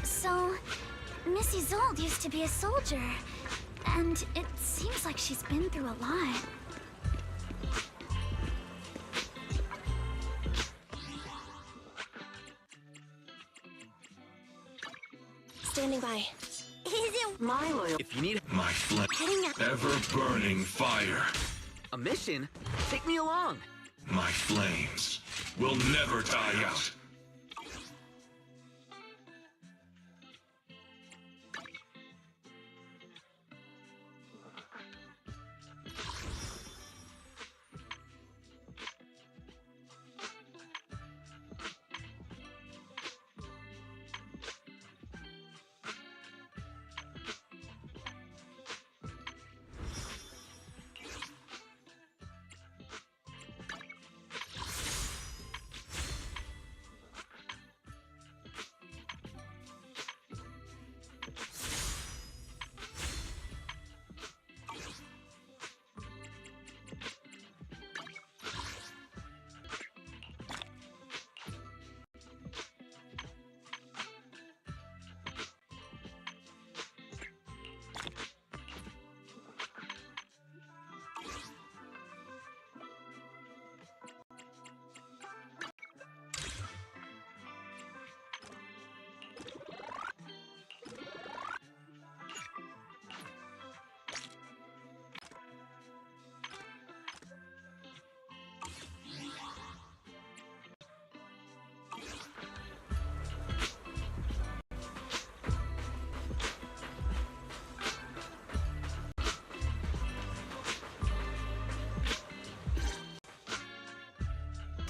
C: So, Miss Isolde used to be a soldier, and it seems like she's been through a lot.
J: Standing by. Isn't
N: My loyal. If you need
O: my flame, ever-burning fire.
N: a mission, take me along.
O: My flames will never die out.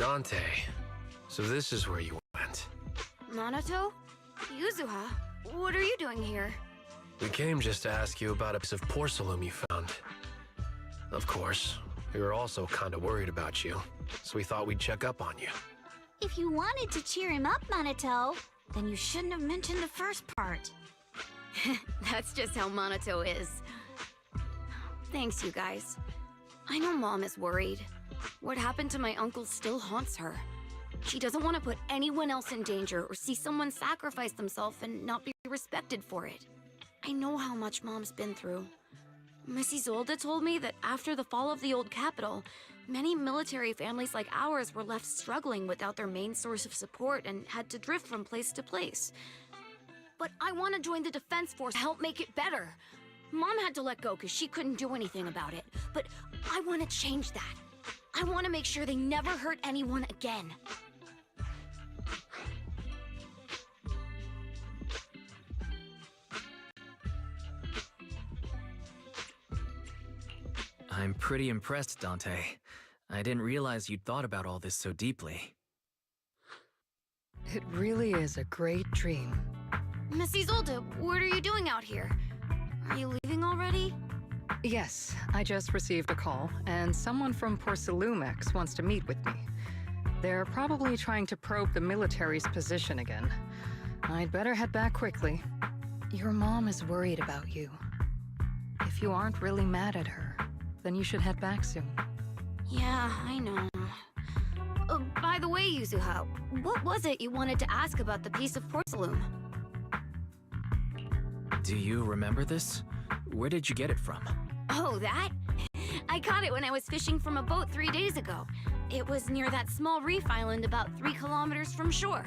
F: Dante, so this is where you went.
L: Minato? Yuzuha? What are you doing here?
F: We came just to ask you about a piece of porcelain you found. Of course, we were also kind of worried about you, so we thought we'd check up on you.
G: If you wanted to cheer him up, Minato, then you shouldn't have mentioned the first part.
L: That's just how Minato is. Thanks, you guys. I know Mom is worried. What happened to my uncle still haunts her. She doesn't want to put anyone else in danger or see someone sacrifice themselves and not be respected for it. I know how much Mom's been through. Miss Isolde told me that after the fall of the old capital, many military families like ours were left struggling without their main source of support and had to drift from place to place. But I want to join the Defense Force to help make it better. Mom had to let go because she couldn't do anything about it, but I want to change that. I want to make sure they never hurt anyone again.
D: I'm pretty impressed, Dante. I didn't realize you'd thought about all this so deeply.
H: It really is a great dream.
L: Miss Isolde, what are you doing out here? Are you leaving already?
H: Yes, I just received a call, and someone from Porcelumex wants to meet with me. They're probably trying to probe the military's position again. I'd better head back quickly. Your mom is worried about you. If you aren't really mad at her, then you should head back soon.
L: Yeah, I know. By the way, Yuzuha, what was it you wanted to ask about the piece of porcelain?
D: Do you remember this? Where did you get it from?
L: Oh, that? I caught it when I was fishing from a boat 3 days ago. It was near that small reef island about 3 kilometers from shore.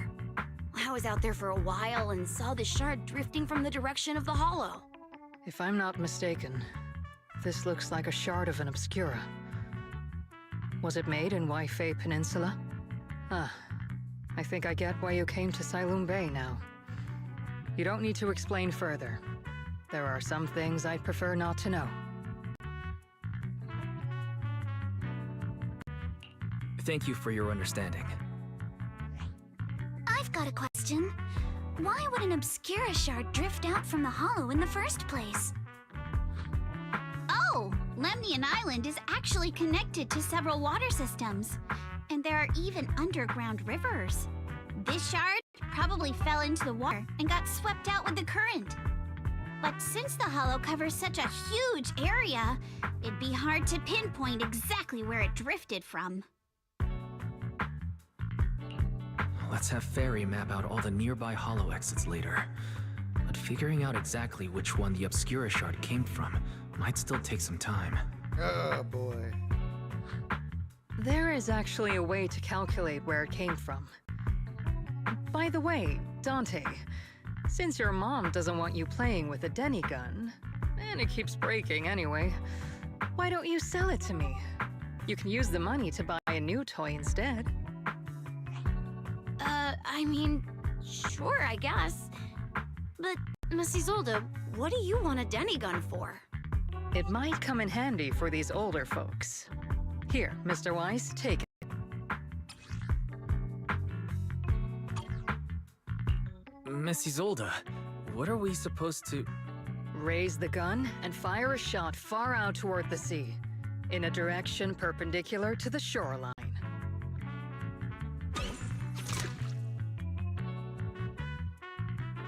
L: I was out there for a while and saw the shard drifting from the direction of the hollow.
H: If I'm not mistaken, this looks like a shard of an Obscura. Was it made in Waifei Peninsula? Ah, I think I get why you came to Siloam Bay now. You don't need to explain further. There are some things I'd prefer not to know.
D: Thank you for your understanding.
C: I've got a question. Why would an Obscura shard drift out from the hollow in the first place?
G: Oh, Lemnian Island is actually connected to several water systems. And there are even underground rivers. This shard probably fell into the water and got swept out with the current. But since the hollow covers such a huge area, it'd be hard to pinpoint exactly where it drifted from.
D: Let's have Fairy map out all the nearby hollow exits later. But figuring out exactly which one the Obscura shard came from might still take some time.
B: Oh boy.
H: There is actually a way to calculate where it came from. By the way, Dante, since your mom doesn't want you playing with a Denny gun, and it keeps breaking anyway, why don't you sell it to me? You can use the money to buy a new toy instead.
L: I mean, sure, I guess. But, Miss Isolde, what do you want a Denny gun for?
H: It might come in handy for these older folks. Here, Mr. Weiss, take it.
D: Miss Isolde, what are we supposed to...
H: Raise the gun and fire a shot far out toward the sea, in a direction perpendicular to the shoreline.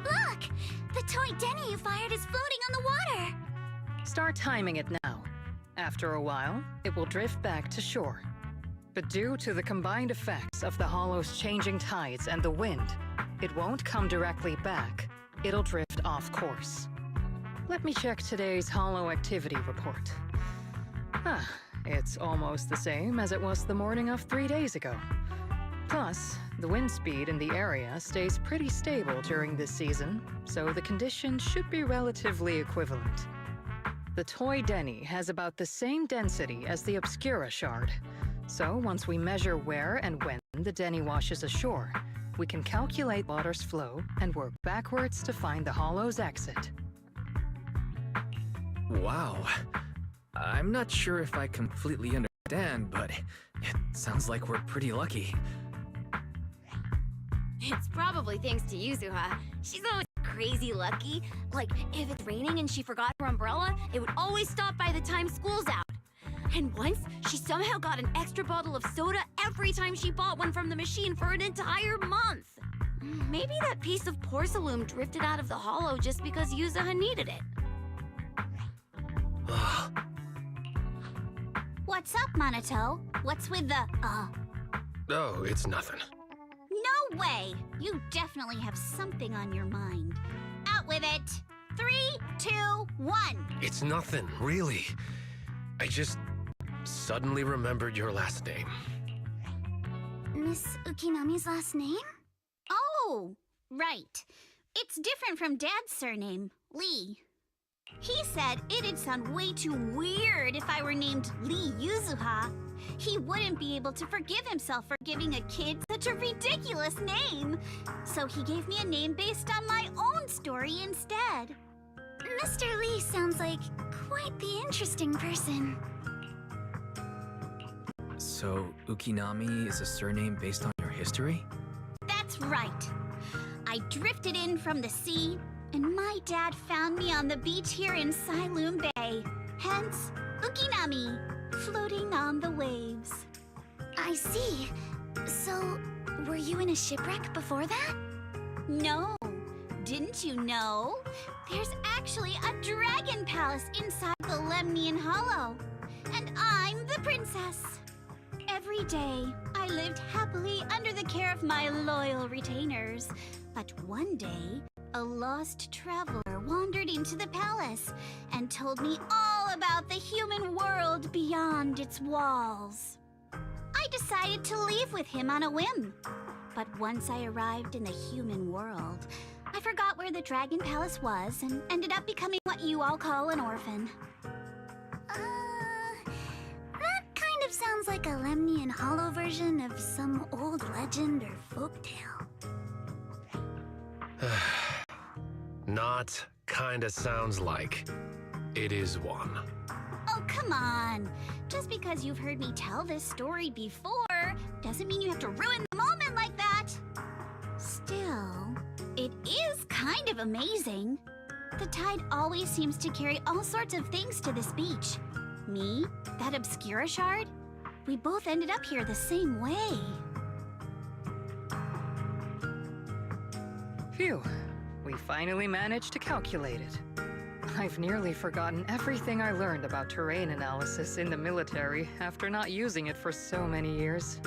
C: Look! The toy Denny you fired is floating on the water!
H: Start timing it now. After a while, it will drift back to shore. But due to the combined effects of the hollow's changing tides and the wind, it won't come directly back. It'll drift off course. Let me check today's hollow activity report. Ah, it's almost the same as it was the morning of 3 days ago. Plus, the wind speed in the area stays pretty stable during this season, so the conditions should be relatively equivalent. The toy Denny has about the same density as the Obscura shard, so once we measure where and when the Denny washes ashore, we can calculate water's flow and work backwards to find the hollow's exit.
D: Wow. I'm not sure if I completely understand, but it sounds like we're pretty lucky.
L: It's probably thanks to Yuzuha. She's always crazy lucky. Like, if it's raining and she forgot her umbrella, it would always stop by the time school's out. And once, she somehow got an extra bottle of soda every time she bought one from the machine for an entire month. Maybe that piece of porcelain drifted out of the hollow just because Yuzuha needed it.
G: What's up, Monato? What's with the,
F: Oh, it's nothing.
G: No way! You definitely have something on your mind. Out with it! 3, 2, 1!
F: It's nothing, really. I just suddenly remembered your last name.
C: Miss Ukinami's last name?
G: Oh, right. It's different from Dad's surname, Lee. He said it'd sound way too weird if I were named Lee Yuzuha. He wouldn't be able to forgive himself for giving a kid such a ridiculous name. So he gave me a name based on my own story instead.
C: Mr. Lee sounds like quite the interesting person.
D: So, Ukinami is a surname based on your history?
G: That's right. I drifted in from the sea, and my dad found me on the beach here in Siloam Bay. Hence, Ukinami, floating on the waves.
C: I see. So, were you in a shipwreck before that?
G: No. Didn't you know? There's actually a dragon palace inside the Lemnian Hollow. And I'm the princess. Every day, I lived happily under the care of my loyal retainers. But one day, A lost traveler wandered into the palace and told me all about the human world beyond its walls. I decided to leave with him on a whim. But once I arrived in the human world, I forgot where the Dragon Palace was and ended up becoming what you all call an orphan.
C: That kind of sounds like a Lemnian Hollow version of some old legend or folktale.
F: Not kinda sounds like. It is one.
G: Oh, come on. Just because you've heard me tell this story before doesn't mean you have to ruin the moment like that. Still, it is kind of amazing. The tide always seems to carry all sorts of things to this beach. Me, that Obscura shard, we both ended up here the same way.
H: Phew. We finally managed to calculate it. I've nearly forgotten everything I learned about terrain analysis in the military after not using it for so many years.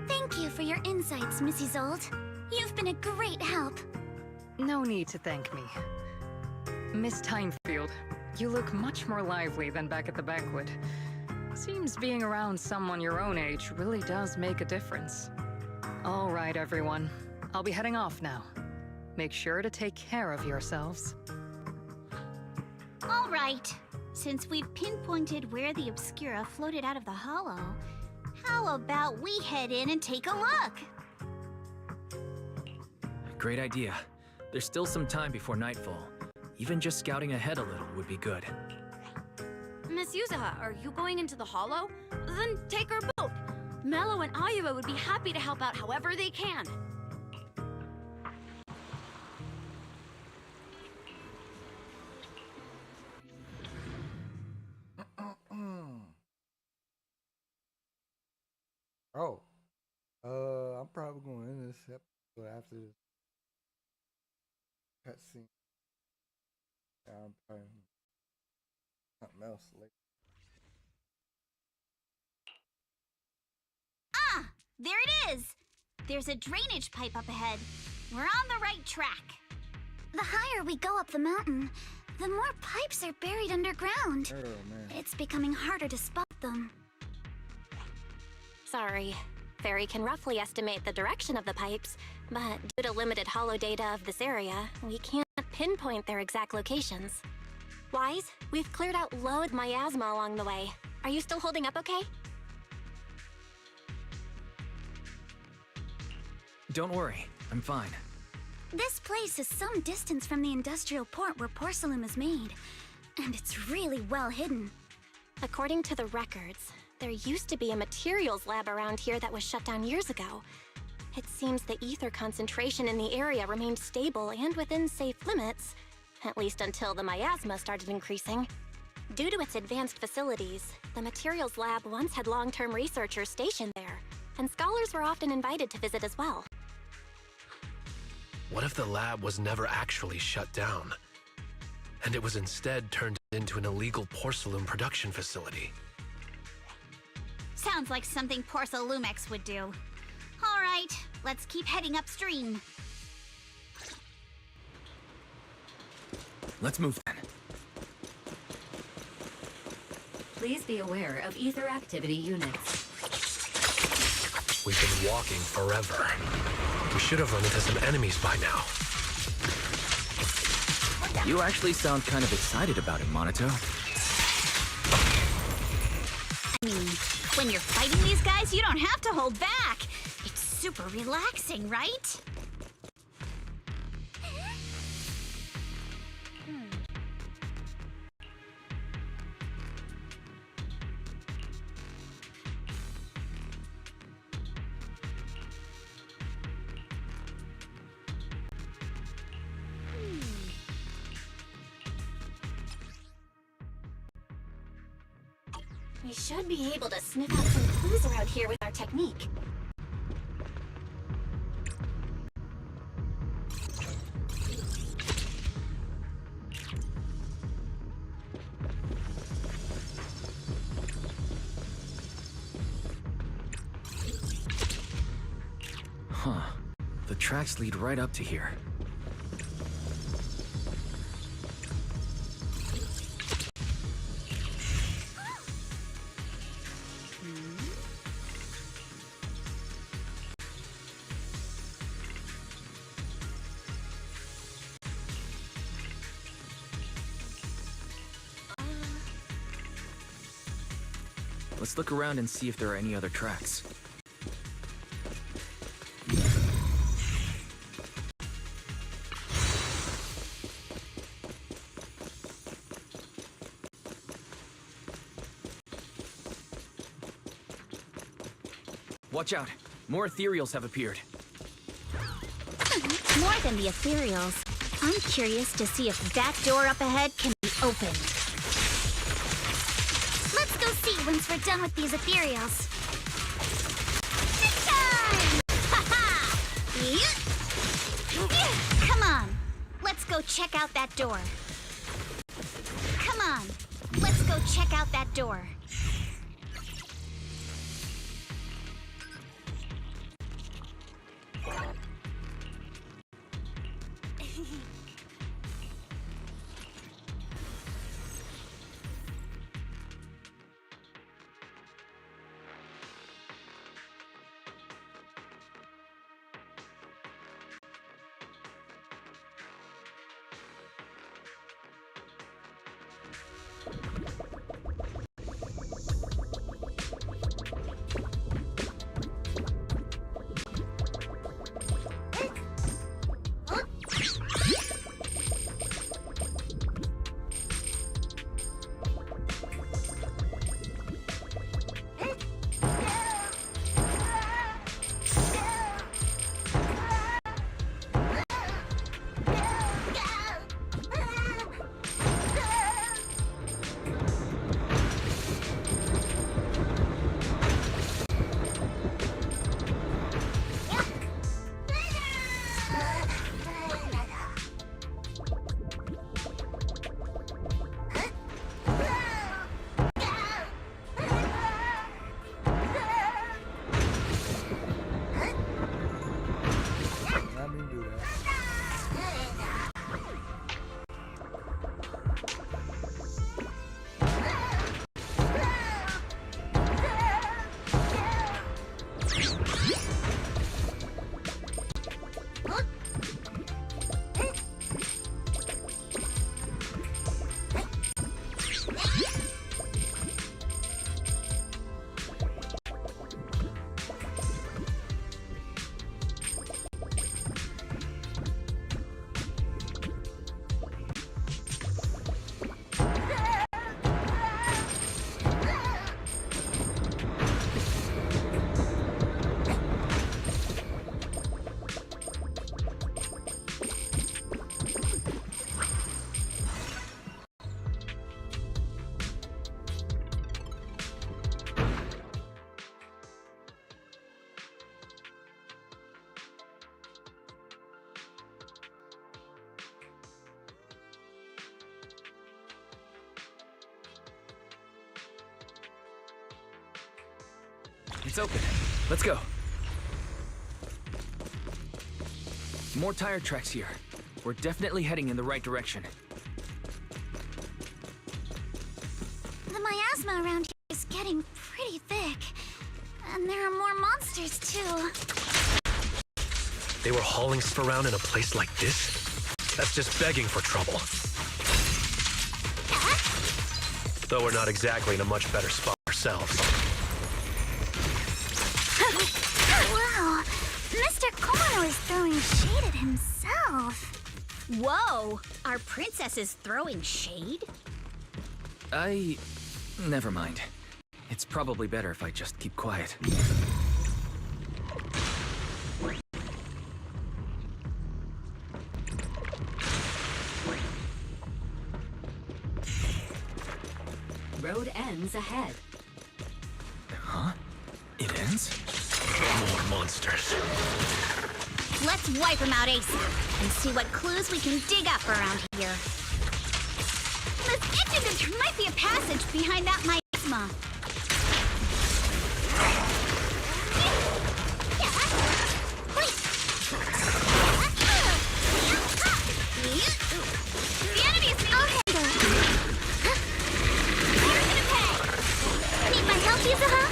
C: Thank you for your insights, Mrs. Old. You've been a great help.
H: No need to thank me. Miss Timefield, you look much more lively than back at the banquet. Seems being around someone your own age really does make a difference. All right, everyone. I'll be heading off now. Make sure to take care of yourselves.
G: All right. Since we've pinpointed where the Obscura floated out of the hollow, how about we head in and take a look?
D: Great idea. There's still some time before nightfall. Even just scouting ahead a little would be good.
L: Miss Yuzaha, are you going into the hollow? Then take our boat. Mello and Ayuba would be happy to help out however they can.
B: Oh. I'm probably going to end this episode after this cutscene. I'm probably something else later.
G: Ah! There it is! There's a drainage pipe up ahead. We're on the right track.
C: The higher we go up the mountain, the more pipes are buried underground.
B: Oh, man.
C: It's becoming harder to spot them.
J: Sorry. Fairy can roughly estimate the direction of the pipes, but due to limited holo data of this area, we can't pinpoint their exact locations. Wise, we've cleared out loads miasma along the way. Are you still holding up okay?
D: Don't worry, I'm fine.
C: This place is some distance from the industrial port where porcelain is made, and it's really well hidden.
J: According to the records, there used to be a materials lab around here that was shut down years ago. It seems the ether concentration in the area remained stable and within safe limits, at least until the miasma started increasing. Due to its advanced facilities, the materials lab once had long-term researchers stationed there, and scholars were often invited to visit as well.
F: What if the lab was never actually shut down, and it was instead turned into an illegal porcelain production facility?
G: Sounds like something Porcelumex would do. All right, let's keep heading upstream.
D: Let's move then.
E: Please be aware of ether activity units.
F: We've been walking forever. We should have run into some enemies by now.
D: You actually sound kind of excited about it, Monato.
G: I mean, when you're fighting these guys, you don't have to hold back. It's super relaxing, right?
J: We should be able to sniff out some clues around here with our technique.
D: Huh. The tracks lead right up to here. Let's look around and see if there are any other tracks. Watch out! More ethereals have appeared.
G: More than the ethereals. I'm curious to see if that door up ahead can be opened.
C: Let's go see once we're done with these ethereals.
G: Come on, let's go check out that door. Come on, let's go check out that door.
D: It's open. Let's go. More tire tracks here. We're definitely heading in the right direction.
C: The miasma around here is getting pretty thick. And there are more monsters, too.
F: They were hauling stuff around in a place like this? That's just begging for trouble. Though we're not exactly in a much better spot ourselves.
C: Wow, Mr. Kono is throwing shade at himself.
G: Whoa, our princess is throwing shade?
D: Never mind. It's probably better if I just keep quiet.
E: Road ends ahead.
D: Huh? It ends?
F: More monsters.
G: Let's wipe them out ASAP and see what clues we can dig up around here. Let's itching that there might be a passage behind that miasma. The enemy is...
C: I'll handle it.
G: You're gonna pay.
C: Need my help, Yuzuha?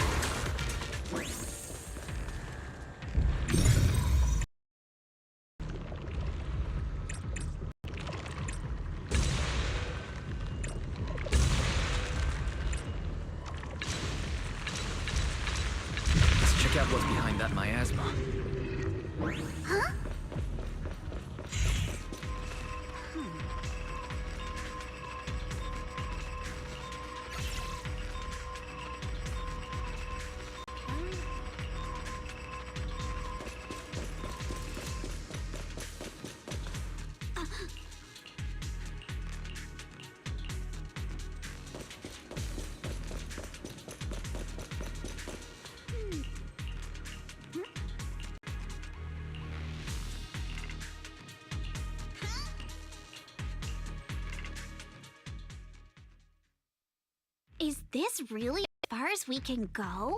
G: Is this really as far as we can go?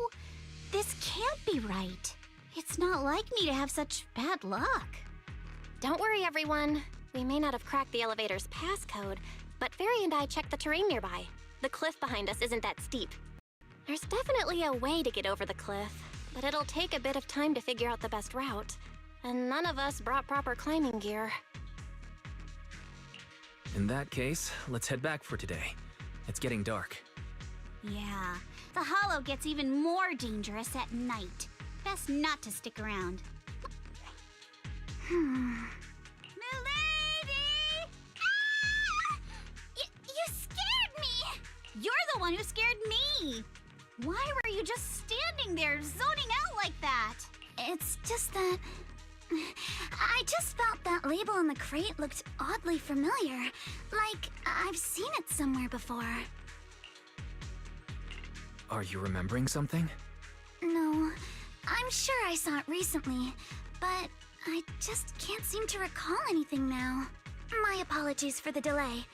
G: This can't be right. It's not like me to have such bad luck.
P: Don't worry, everyone. We may not have cracked the elevator's passcode, but Fairy and I checked the terrain nearby. The cliff behind us isn't that steep. There's definitely a way to get over the cliff, but it'll take a bit of time to figure out the best route. And none of us brought proper climbing gear.
D: In that case, let's head back for today. It's getting dark.
G: Yeah, the hollow gets even more dangerous at night. Best not to stick around. Milady! Ah! You scared me! You're the one who scared me! Why were you just standing there, zoning out like that?
C: It's just that... I just felt that label on the crate looked oddly familiar. Like, I've seen it somewhere before.
D: Are you remembering something?
C: No, I'm sure I saw it recently, but I just can't seem to recall anything now. My apologies for the delay.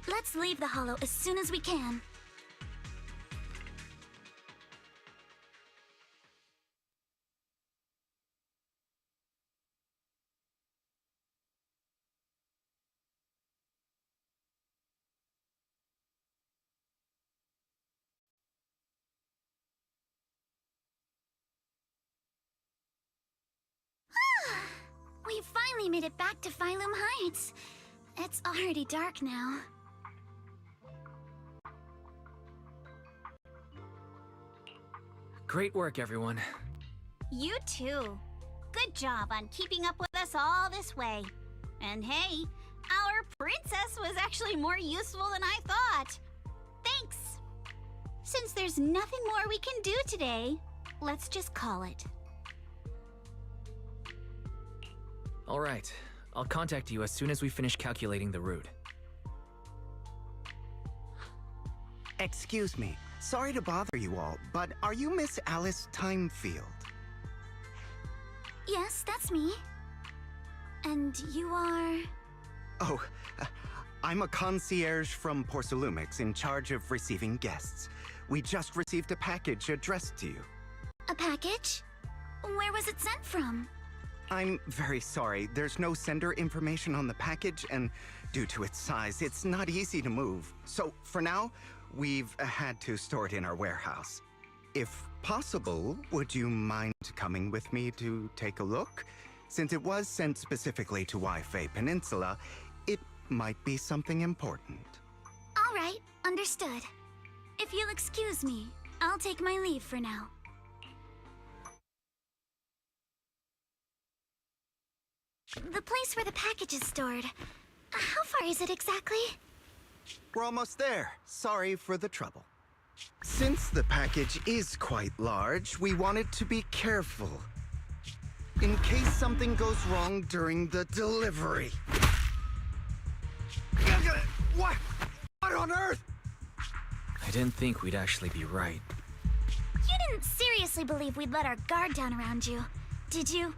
C: Let's leave the hollow as soon as we can. We finally made it back to Phylum Heights. It's already dark now.
D: Great work, everyone.
G: You too. Good job on keeping up with us all this way. And hey, our princess was actually more useful than I thought. Thanks. Since there's nothing more we can do today, let's just call it.
D: All right. I'll contact you as soon as we finish calculating the route.
Q: Excuse me. Sorry to bother you all, but are you Miss Alice Timefield?
C: Yes, that's me. And you are...
Q: Oh, I'm a concierge from Porcelumix in charge of receiving guests. We just received a package addressed to you.
C: A package? Where was it sent from?
Q: I'm very sorry. There's no sender information on the package, and due to its size, it's not easy to move. So, for now, we've had to store it in our warehouse. If possible, would you mind coming with me to take a look? Since it was sent specifically to Wi-Fi Peninsula, it might be something important.
C: All right, understood. If you'll excuse me, I'll take my leave for now. The place where the package is stored. How far is it exactly?
Q: We're almost there. Sorry for the trouble. Since the package is quite large, we wanted to be careful. In case something goes wrong during the delivery. What? What on earth?
D: I didn't think we'd actually be right.
C: You didn't seriously believe we'd let our guard down around you, did you?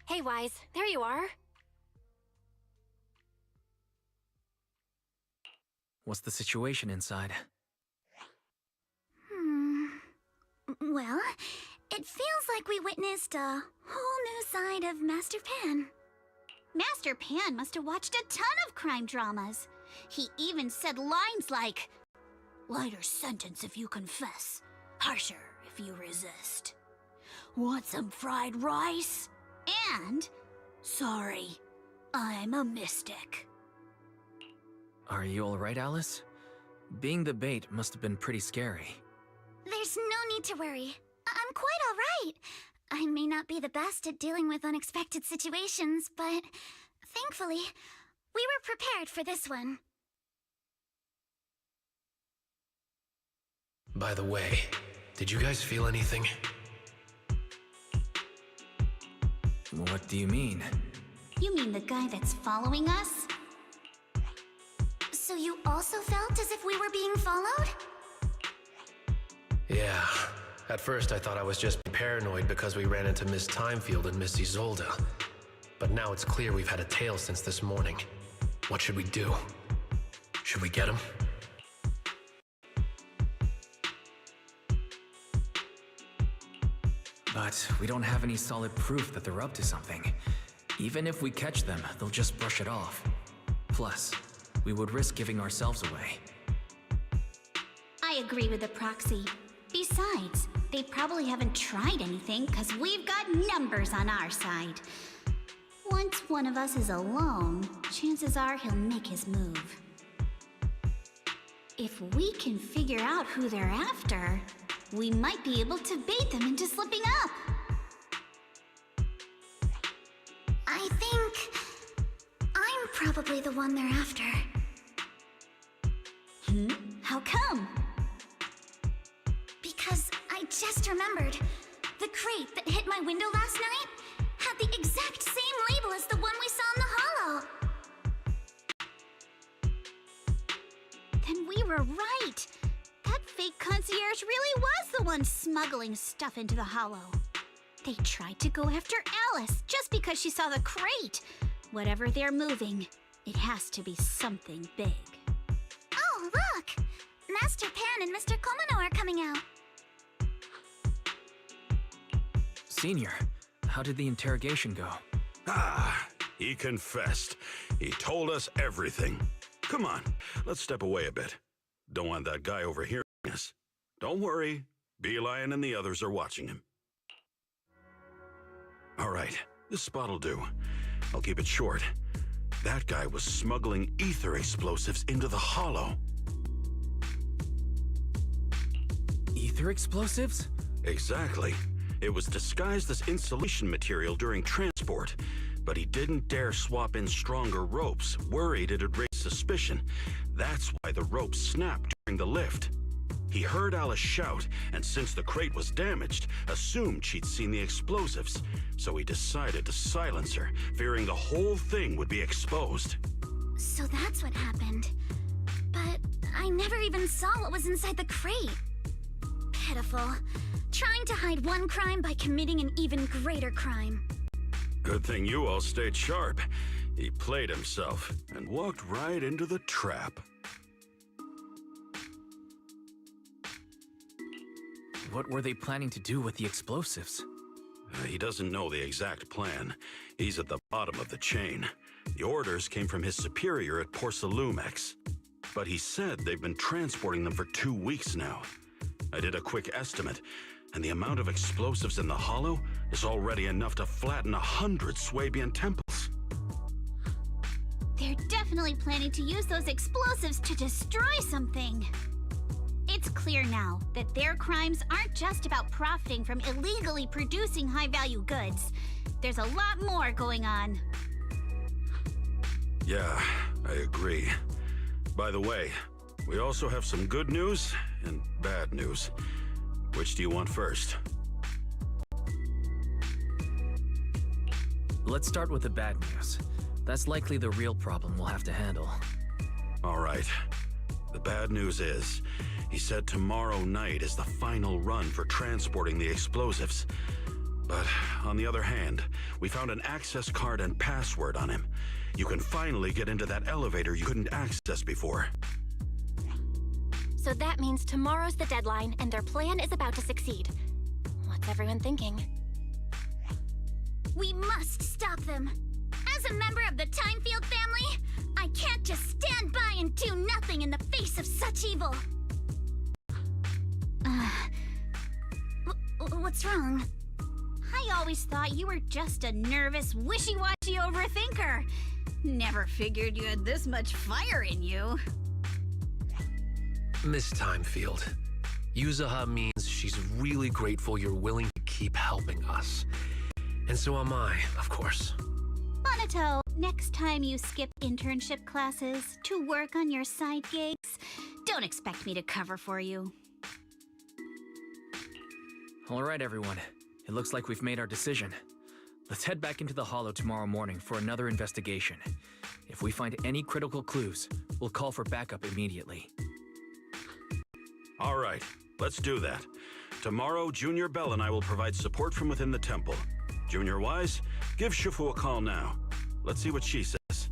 P: Hey, Wise, there you are.
D: What's the situation inside?
C: Well, it feels like we witnessed a whole new side of Master Pan.
G: Master Pan must have watched a ton of crime dramas. He even said lines like, "Lighter sentence if you confess, harsher if you resist. Want some fried rice? And, sorry, I'm a mystic."
D: Are you alright, Alice? Being the bait must have been pretty scary.
C: There's no need to worry. I'm quite alright. I may not be the best at dealing with unexpected situations, but thankfully, we were prepared for this one.
F: By the way, did you guys feel anything?
D: What do you mean?
G: You mean the guy that's following us?
C: So So you also felt as if we were being followed?
F: Yeah. At first I thought I was just paranoid because we ran into Miss Timefield and Miss Isolde. But now it's clear we've had a tail since this morning. What should we do? Should we get him?
D: But we don't have any solid proof that they're up to something. Even if we catch them, they'll just brush it off. Plus, we would risk giving ourselves away.
G: I agree with the proxy. Besides, they probably haven't tried anything because we've got numbers on our side. Once one of us is alone, chances are he'll make his move. If we can figure out who they're after, we might be able to bait them into slipping up.
C: I think I'm probably the one they're after.
G: How come?
C: Because I just remembered. The crate that hit my window last night had the exact same label as the one we saw in the hollow.
G: Then we were right. That fake concierge really was the one smuggling stuff into the hollow. They tried to go after Alice just because she saw the crate. Whatever they're moving, it has to be something big.
C: Oh, look! Master Pan and Mr. Komino are coming out.
D: Senior, how did the interrogation go?
R: Ah, he confessed. He told us everything. Come on, let's step away a bit. Don't want that guy overhearing us. Don't worry, Beelion and the others are watching him. All right, this spot'll do. I'll keep it short. That guy was smuggling ether explosives into the hollow.
D: Ether explosives?
R: Exactly. It was disguised as insulation material during transport, but he didn't dare swap in stronger ropes, worried it'd raise suspicion. That's why the ropes snapped during the lift. He heard Alice shout, and since the crate was damaged, assumed she'd seen the explosives, so he decided to silence her, fearing the whole thing would be exposed.
C: So that's what happened. But I never even saw what was inside the crate. Pitiful. Trying to hide one crime by committing an even greater crime.
R: Good thing you all stayed sharp. He played himself and walked right into the trap.
D: What were they planning to do with the explosives?
R: He doesn't know the exact plan. He's at the bottom of the chain. The orders came from his superior at Porcelumex. But he said they've been transporting them for 2 weeks now. I did a quick estimate, and the amount of explosives in the hollow is already enough to flatten 100 Swabian temples.
G: They're definitely planning to use those explosives to destroy something. It's clear now that their crimes aren't just about profiting from illegally producing high-value goods. There's a lot more going on.
R: Yeah, I agree. By the way, we also have some good news and bad news. Which do you want first?
D: Let's start with the bad news. That's likely the real problem we'll have to handle.
R: All right. The bad news is, he said tomorrow night is the final run for transporting the explosives. But on the other hand, we found an access card and password on him. You can finally get into that elevator you couldn't access before.
P: So that means tomorrow's the deadline, and their plan is about to succeed. What's everyone thinking?
C: We must stop them. As a member of the Timefield family, I can't just stand by and do nothing in the face of such evil. What's wrong?
G: I always thought you were just a nervous, wishy-washy overthinker. Never figured you had this much fire in you.
F: Miss Timefield, Yuzaha means she's really grateful you're willing to keep helping us. And so am I, of course.
G: Monato, next time you skip internship classes to work on your side gigs, don't expect me to cover for you.
D: All right, everyone. It looks like we've made our decision. Let's head back into the Hollow tomorrow morning for another investigation. If we find any critical clues, we'll call for backup immediately.
R: All right, let's do that. Tomorrow, Junior Bell and I will provide support from within the temple. Junior Wise, give Shifu a call now. Let's see what she says.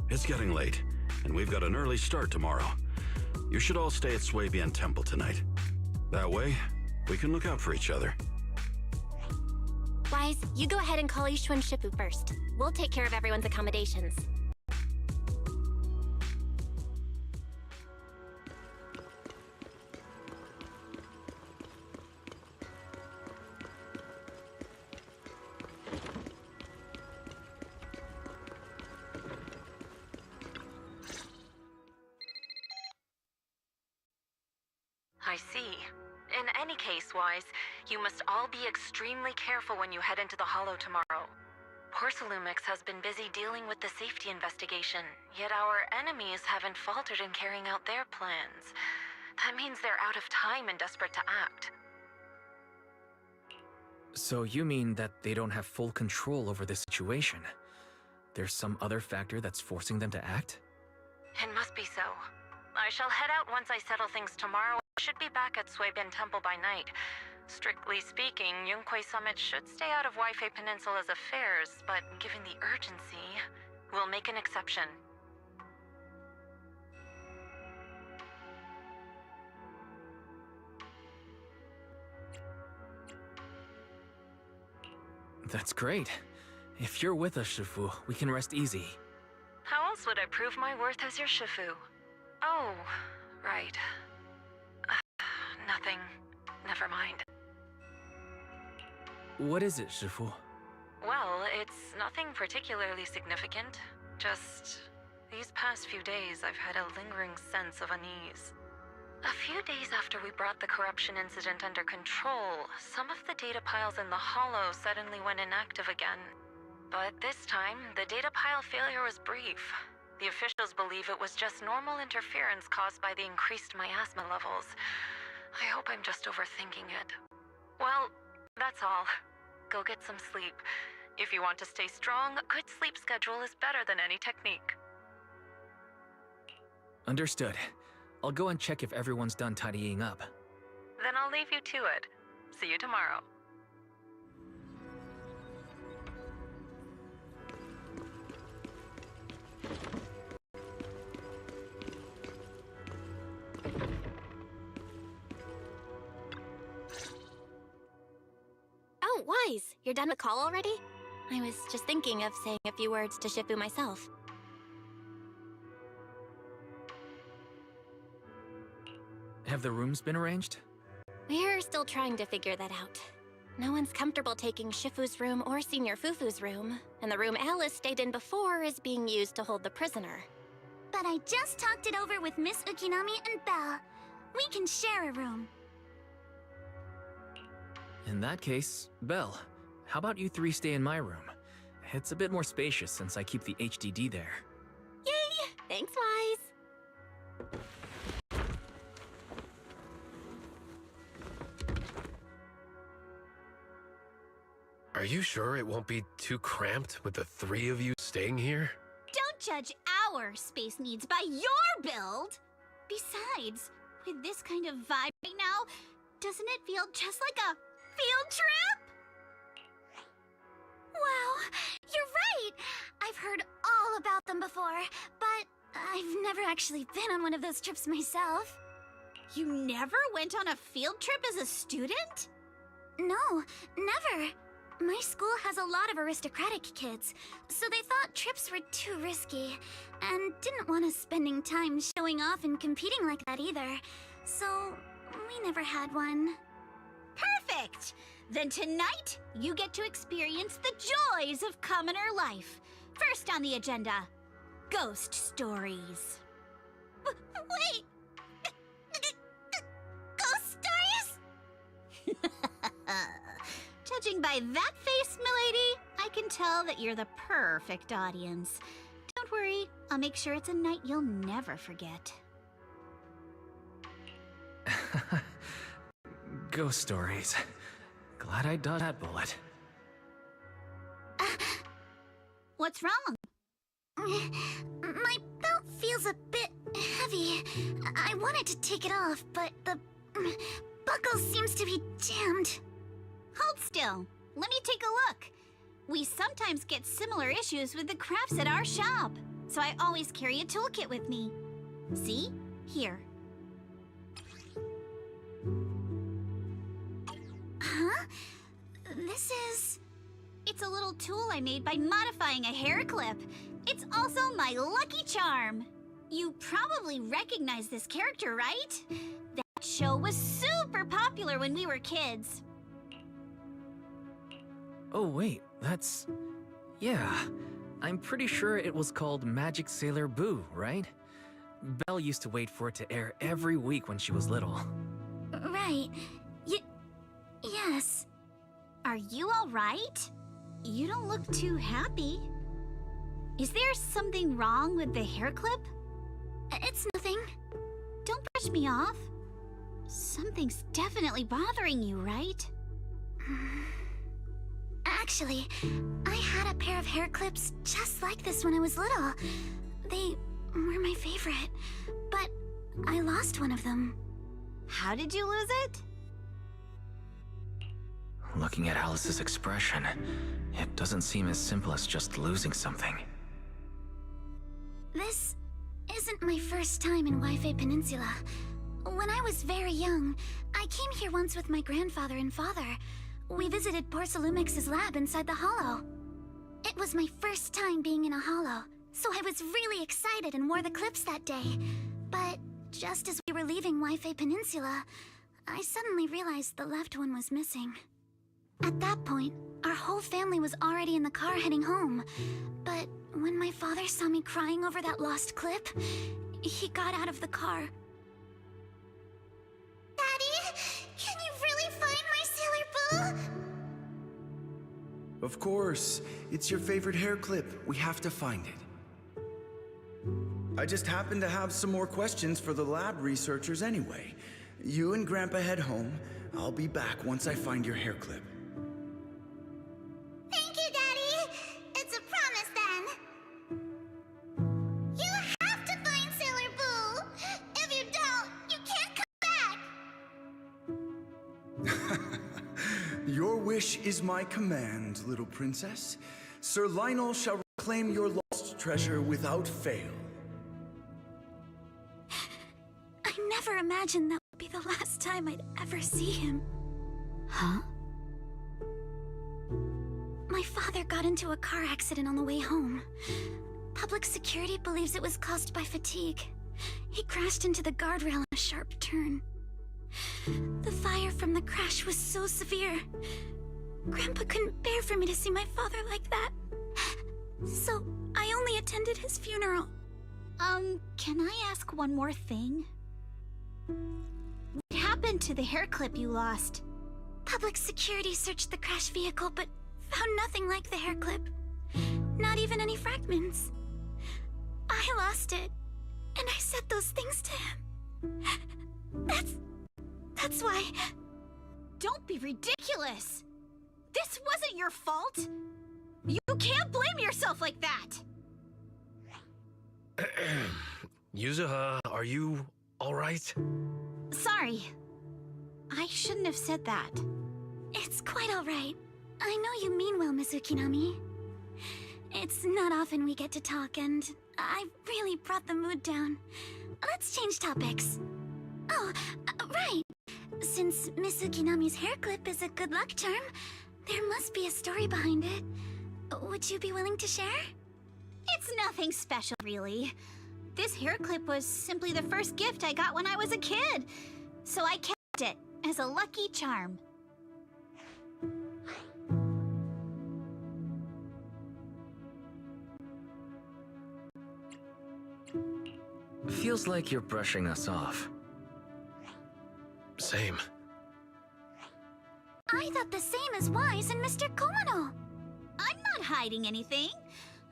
R: It's getting late, and we've got an early start tomorrow. You should all stay at Swabian Temple tonight. That way, we can look out for each other.
P: Wise, you go ahead and call Yishu and Shifu first. We'll take care of everyone's accommodations.
H: I see. In any case, Wise, you must all be extremely careful when you head into the Hollow tomorrow. Porsalumix has been busy dealing with the safety investigation, yet our enemies haven't faltered in carrying out their plans. That means they're out of time and desperate to act.
D: So you mean that they don't have full control over the situation? There's some other factor that's forcing them to act?
H: It must be so. I shall head out once I settle things tomorrow. I should be back at Swabian Temple by night. Strictly speaking, Yunque Summit should stay out of Waifei Peninsula's affairs, but given the urgency, we'll make an exception.
D: That's great. If you're with us, Shifu, we can rest easy.
H: How else would I prove my worth as your Shifu? Oh, right. Nothing. Never mind.
D: What is it, Shifu?
H: Well, it's nothing particularly significant. Just these past few days, I've had a lingering sense of unease. A few days after we brought the corruption incident under control, some of the data piles in the Hollow suddenly went inactive again. But this time, the data pile failure was brief. The officials believe it was just normal interference caused by the increased miasma levels. I hope I'm just overthinking it. Well, that's all. Go get some sleep. If you want to stay strong, a good sleep schedule is better than any technique.
D: Understood. I'll go and check if everyone's done tidying up.
H: Then I'll leave you to it. See you tomorrow.
P: Oh, Wise, you're done with call already? I was just thinking of saying a few words to Shifu myself.
D: Have the rooms been arranged?
P: We're still trying to figure that out. No one's comfortable taking Shifu's room or Senior Fufu's room, and the room Alice stayed in before is being used to hold the prisoner.
C: But I just talked it over with Miss Ukinami and Belle. We can share a room.
D: In that case, Belle, how about you three stay in my room? It's a bit more spacious since I keep the HDD there.
P: Yay! Thanks, Wise.
F: Are you sure it won't be too cramped with the three of you staying here?
G: Don't judge our space needs by your build! Besides, with this kind of vibe right now, doesn't it feel just like a field trip?
C: Wow, you're right! I've heard all about them before, but I've never actually been on one of those trips myself.
G: You never went on a field trip as a student?
C: No, never. My school has a lot of aristocratic kids, so they thought trips were too risky, and didn't want us spending time showing off and competing like that either. So, we never had one.
G: Perfect! Then tonight, you get to experience the joys of commoner life. First on the agenda, ghost stories.
C: Wait! Ghost stories?
G: Judging by that face, milady, I can tell that you're the perfect audience. Don't worry, I'll make sure it's a night you'll never forget.
D: Ghost stories. Glad I dodged that bullet.
G: What's wrong?
C: My belt feels a bit heavy. I wanted to take it off, but the buckle seems to be jammed.
G: Hold still. Let me take a look. We sometimes get similar issues with the crafts at our shop, so I always carry a toolkit with me. See? Here.
C: Huh? This is...
G: It's a little tool I made by modifying a hair clip. It's also my lucky charm. You probably recognize this character, right? That show was super popular when we were kids.
D: Oh wait, that's... Yeah, I'm pretty sure it was called Magic Sailor Boo, right? Belle used to wait for it to air every week when she was little.
C: Right. Yes.
G: Are you all right? You don't look too happy. Is there something wrong with the hair clip?
C: It's nothing.
G: Don't brush me off. Something's definitely bothering you, right?
C: Actually, I had a pair of hair clips just like this when I was little. They were my favorite, but I lost one of them.
G: How did you lose it?
D: Looking at Alice's expression, it doesn't seem as simple as just losing something.
C: This isn't my first time in Wi-Fi Peninsula. When I was very young, I came here once with my grandfather and father. We visited Porcelumex's lab inside the Hollow. It was my first time being in a Hollow, so I was really excited and wore the clips that day. But just as we were leaving Wi-Fi Peninsula, I suddenly realized the left one was missing. At that point, our whole family was already in the car heading home. But when my father saw me crying over that lost clip, he got out of the car.
J: Daddy, can you really find my Sailor Boo?
S: Of course. It's your favorite hair clip. We have to find it. I just happen to have some more questions for the lab researchers anyway. You and Grandpa head home. I'll be back once I find your hair clip.
J: Thank you, Daddy. It's a promise then. You have to find Sailor Boo. If you don't, you can't come back.
S: Your wish is my command, little princess. Sir Lionel shall reclaim your lost treasure without fail.
C: I never imagined that would be the last time I'd ever see him.
G: Huh?
C: My father got into a car accident on the way home. Public security believes it was caused by fatigue. He crashed into the guardrail on a sharp turn. The fire from the crash was so severe. Grandpa couldn't bear for me to see my father like that. So I only attended his funeral.
G: Can I ask one more thing? What happened to the hair clip you lost?
C: Public security searched the crashed vehicle, but found nothing like the hair clip. Not even any fragments. I lost it, and I said those things to him. That's why...
G: Don't be ridiculous! This wasn't your fault! You can't blame yourself like that!
F: Yuzuha, are you alright?
G: Sorry. I shouldn't have said that.
C: It's quite alright. I know you mean well, Miss Ukinami. It's not often we get to talk, and I really brought the mood down. Let's change topics. Oh, right. Since Miss Ukinami's hair clip is a good luck charm, there must be a story behind it. Would you be willing to share?
G: It's nothing special, really. This hair clip was simply the first gift I got when I was a kid, so I kept it as a lucky charm.
D: Feels like you're brushing us off.
F: Same.
C: I thought the same as Wise and Mr. Komano.
G: I'm not hiding anything.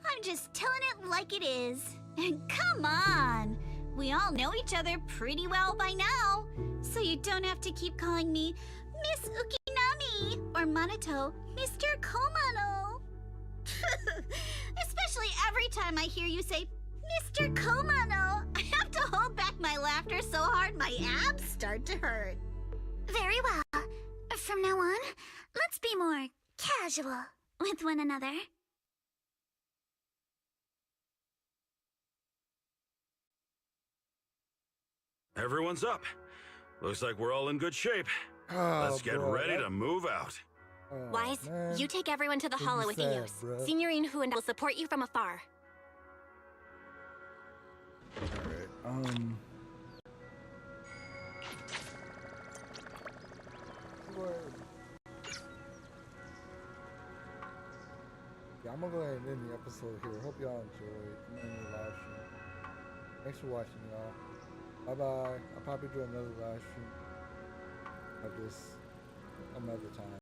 G: I'm just telling it like it is. And come on! We all know each other pretty well by now, so you don't have to keep calling me Miss Ukinami or Minato Mr. Komano. time I hear you say, Mr. Komano, I have to hold back my laughter so hard my abs start to hurt.
C: Very well. From now on, let's be more casual with one another.
R: Everyone's up. Looks like we're all in good shape. Let's get ready to move out.
P: Wise,
B: man.
P: you take everyone to the
B: Make me
P: hollow with
B: sad,
P: Eos.
B: bruh.
P: Signorine Hu and I will support you from afar.
B: Alright, yeah, I'm gonna go ahead and end the episode here. Hope y'all enjoyed. I'm in the live stream. Thanks for watching, y'all. Bye bye. I'll probably do another live stream of this another time.